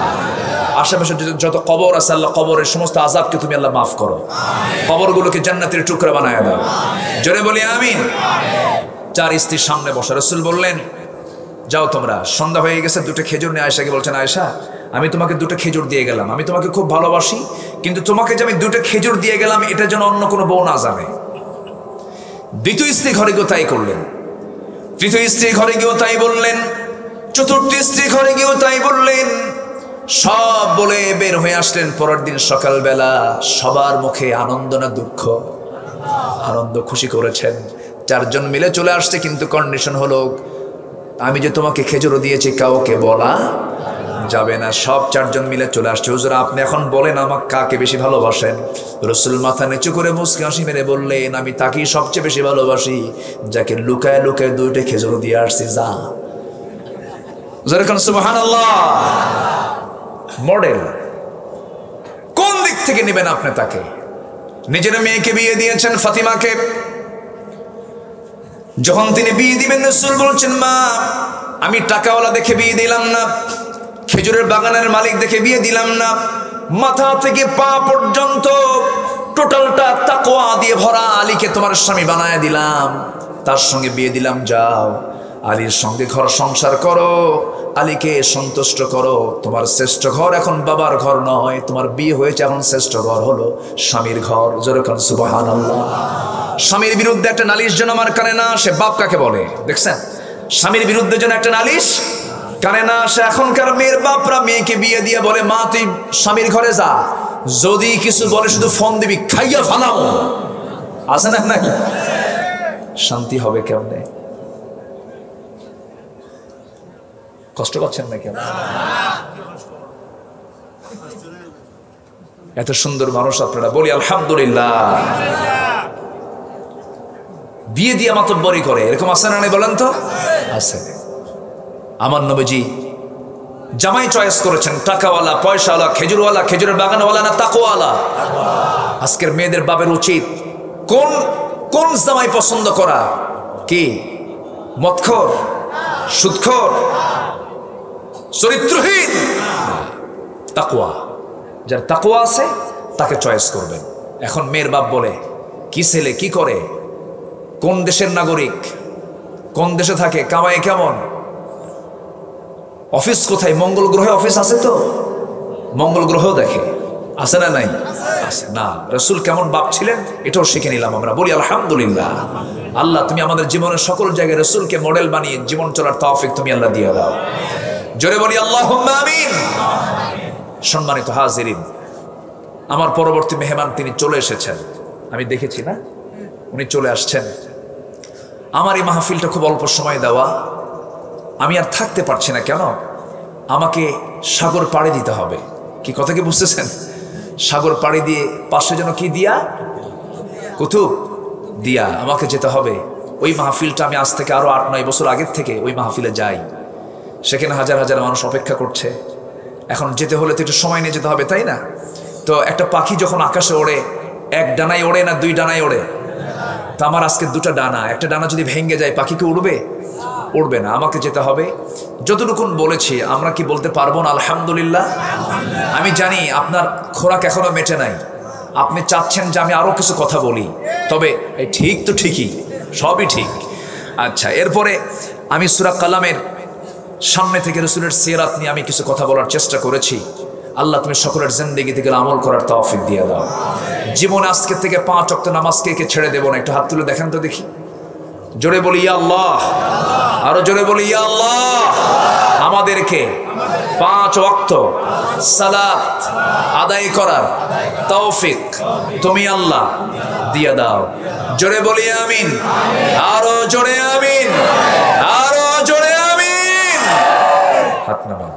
Speaker 1: আশেপাশে যত কবর আছে আল্লাহ কবরের সমস্ত আযাবকে তুমি আল্লাহ মাফ করো, কবরগুলোকে জান্নাতের টুকরা বানায় দাও। জোরে বলি আমিন। 4 স্ত্রীর সামনে বসা। রাসূল বললেন, যাও তোমরা, সন্ধ্যা হয়ে গেছে, 2টা খেজুর নিয়ে আয়েশাকে বলছেন, আয়েশা আমি তোমাকে 2টা খেজুর দিয়ে গেলাম, আমি তোমাকে খুব ভালোবাসি, কিন্তু তোমাকে যে আমি 2টা খেজুর দিয়ে গেলাম এটা যেন অন্য কোনো বউ না জানে। 2য় স্ত্রী ঘরে গিয়েও তাই করলেন, 3য় স্ত্রী ঘরে গিয়েও তাই বললেন, 4র্থ স্ত্রী ঘরে গিয়েও তাই বললেন। সব বলে বের হয়ে আসলেন। পরের দিন সকালবেলা সবার মুখে আনন্দ না দুঃখ? আনন্দ, খুশি করেছেন। 4 জন মিলে চলে আসছে, কিন্তু কন্ডিশন হলো আমি যে তোমাকে খেজুরও দিয়েছি কাউকে বলা যাবে না। সব চারজন মিলে চলে আসছে। হুজুর আপনি এখন বলেন আমাকে কাকে বেশি ভালোবাসেন? রাসূল মাথা নিচু করে মুস্কি হাসি মেরে বললেন, আমি তাকেই সবচেয়ে বেশি ভালোবাসি যাকে লুকায় লুকায় দুইটা খেজুর দিয়ে আসছি। যা যেরকম সুবহানাল্লাহ। মডেল কোন দিক থেকে নেবেন আপনি তাকে? নিজের মেয়েকে বিয়ে দিয়েছেন ফাতিমাকে, যখন তিনি বিয়ে দিবেন রাসূল বলছেন, মা আমি টাকাওয়ালা দেখে বিয়ে দিলাম না, খেজুরের বাগানের মালিক দেখে বিয়ে দিলাম না, মাথা থেকে পা পর্যন্ত টোটালটা তাকওয়া দিয়ে ভরা আলীকে তোমার স্বামী বানায় দিলাম, তার সঙ্গে বিয়ে দিলাম। যাও আলীর সঙ্গে ঘর সংসার করো, আলীকে সন্তুষ্ট করো। তোমার শ্রেষ্ঠ ঘর এখন বাবার ঘর নয়, তোমার বিয়ে হয়েছে এখন শ্রেষ্ঠ ঘর হলো স্বামীর ঘর। যেরকম সুবহানাল্লাহ। স্বামীর বিরুদ্ধে একটা নালিশ যেন আমার কানে না আসে। বাপ কাকে বলে দেখছেন? স্বামীর বিরুদ্ধে যেন একটা নালিশ কানে না আসে। এখনকার মেয়ের বাপরা মেয়েকে বিয়ে দিয়ে বলে, মা তুই স্বামীর ঘরে যা, যদি কিছু বলে শুধু ফোন দিবি, খাইয়া ফালাও। আছে না নাকি? শান্তি হবে কেমনে? কষ্ট পাচ্ছেন নাকি? এত সুন্দর মানুষ আপনারা, বলি আলহামদুলিল্লাহ। বিয়ে দিয়ে মাতব্বরি করে, এরকম আছে না? বলেন তো। আছে। আমার নবীজি জামাই চয়েস করেছেন টাকাওয়ালা, পয়সাওয়ালা, খেজুরওয়ালা, খেজুরের বাগানওয়ালা না তাকওয়ালা? আজকের মেয়েদের বাবের উচিত কোন কোন জামাই পছন্দ করা? কি মদখোর, সুদখোর, চরিত্রহীন? তাকওয়া। যার তাকওয়া আছে তাকে চয়েস করবেন। এখন মেয়ের বাপ বলে, কি ছেলে, কি করে, কোন দেশের নাগরিক, কোন দেশে থাকে, কামাই কেমন, অফিস কোথায়, মঙ্গল গ্রহে অফিস আছে তো মঙ্গল গ্রহ দেখে। আছে না নাই? আছে না। রাসূল কেমন বাপ ছিলেন এটাও শিখে নিলাম আমরা, বলি আলহামদুলিল্লাহ। আল্লাহ তুমি আমাদের জীবনের সকল জায়গায় রাসূলকে মডেল বানিয়ে জীবন চলার তৌফিক তুমি আল্লাহ দিয়ে দাও। জোরে বলি আল্লাহুম্মা আমিন। সম্মানিত হাজিরিন, আমার পরবর্তী মেহমান তিনি চলে এসেছেন, আমি দেখেছি না, উনি চলে আসছেন। আমার এই মাহফিলটা খুব অল্প সময় দেওয়া, আমি আর থাকতে পারছি না। কেন? আমাকে সাগর পাড়ি দিতে হবে। কি কথা কি বুঝতেছেন? সাগর পাড়ি দিয়ে পাশে যেন কি দিয়া, কুতুব দিয়া আমাকে যেতে হবে। ওই মাহফিলটা আমি আজ থেকে আরো 8-9 বছর আগের থেকে ওই মাহফিলে যাই। সেখানে হাজার হাজার মানুষ অপেক্ষা করছে। এখন যেতে হলে তো একটু সময় নিয়ে যেতে হবে, তাই না? তো একটা পাখি যখন আকাশে ওড়ে, এক ডানায় ওড়ে না দুই ডানায় ওড়ে? তো আমার আজকে দুটো ডানা, একটা ডানা যদি ভেঙে যায় পাখি কি উড়বে? উড়বে না। আমাকে যেতে হবে। যতটুকুন বলেছি আমরা কি বলতে পারবো না আলহামদুলিল্লাহ? আমি জানি আপনার খোরাক এখনো মেটে নাই, আপনি চাচ্ছেন যে আমি আরো কিছু কথা বলি, তবে এই ঠিক তো ঠিকই, সবই ঠিক। আচ্ছা, এরপরে আমি সূরা কালামের সামনে থেকে রাসূলের সিরাত নিয়ে আমি কিছু কথা বলার চেষ্টা করেছি। আল্লাহ তুমি সকলের জিন্দেগি থেকে আমল করার তৌফিক দিয়ে দাও। জীবনে আজকে থেকে 5 ওয়াক্ত নামাজকে কে ছেড়ে দেব না। একটু হাত তুলে দেখেন তো দেখি। জোরে বলি ইয়া আল্লাহ, আরো জোরে বলি ইয়া আল্লাহ। আমাদেরকে 5 ওয়াক্ত সালাত আদায় করার তৌফিক তুমি আল্লাহ দিয়ে দাও। জোরে বলি আমিন, আরো জোরে আমিন, আরো জোরে আমিন। হাত নামান।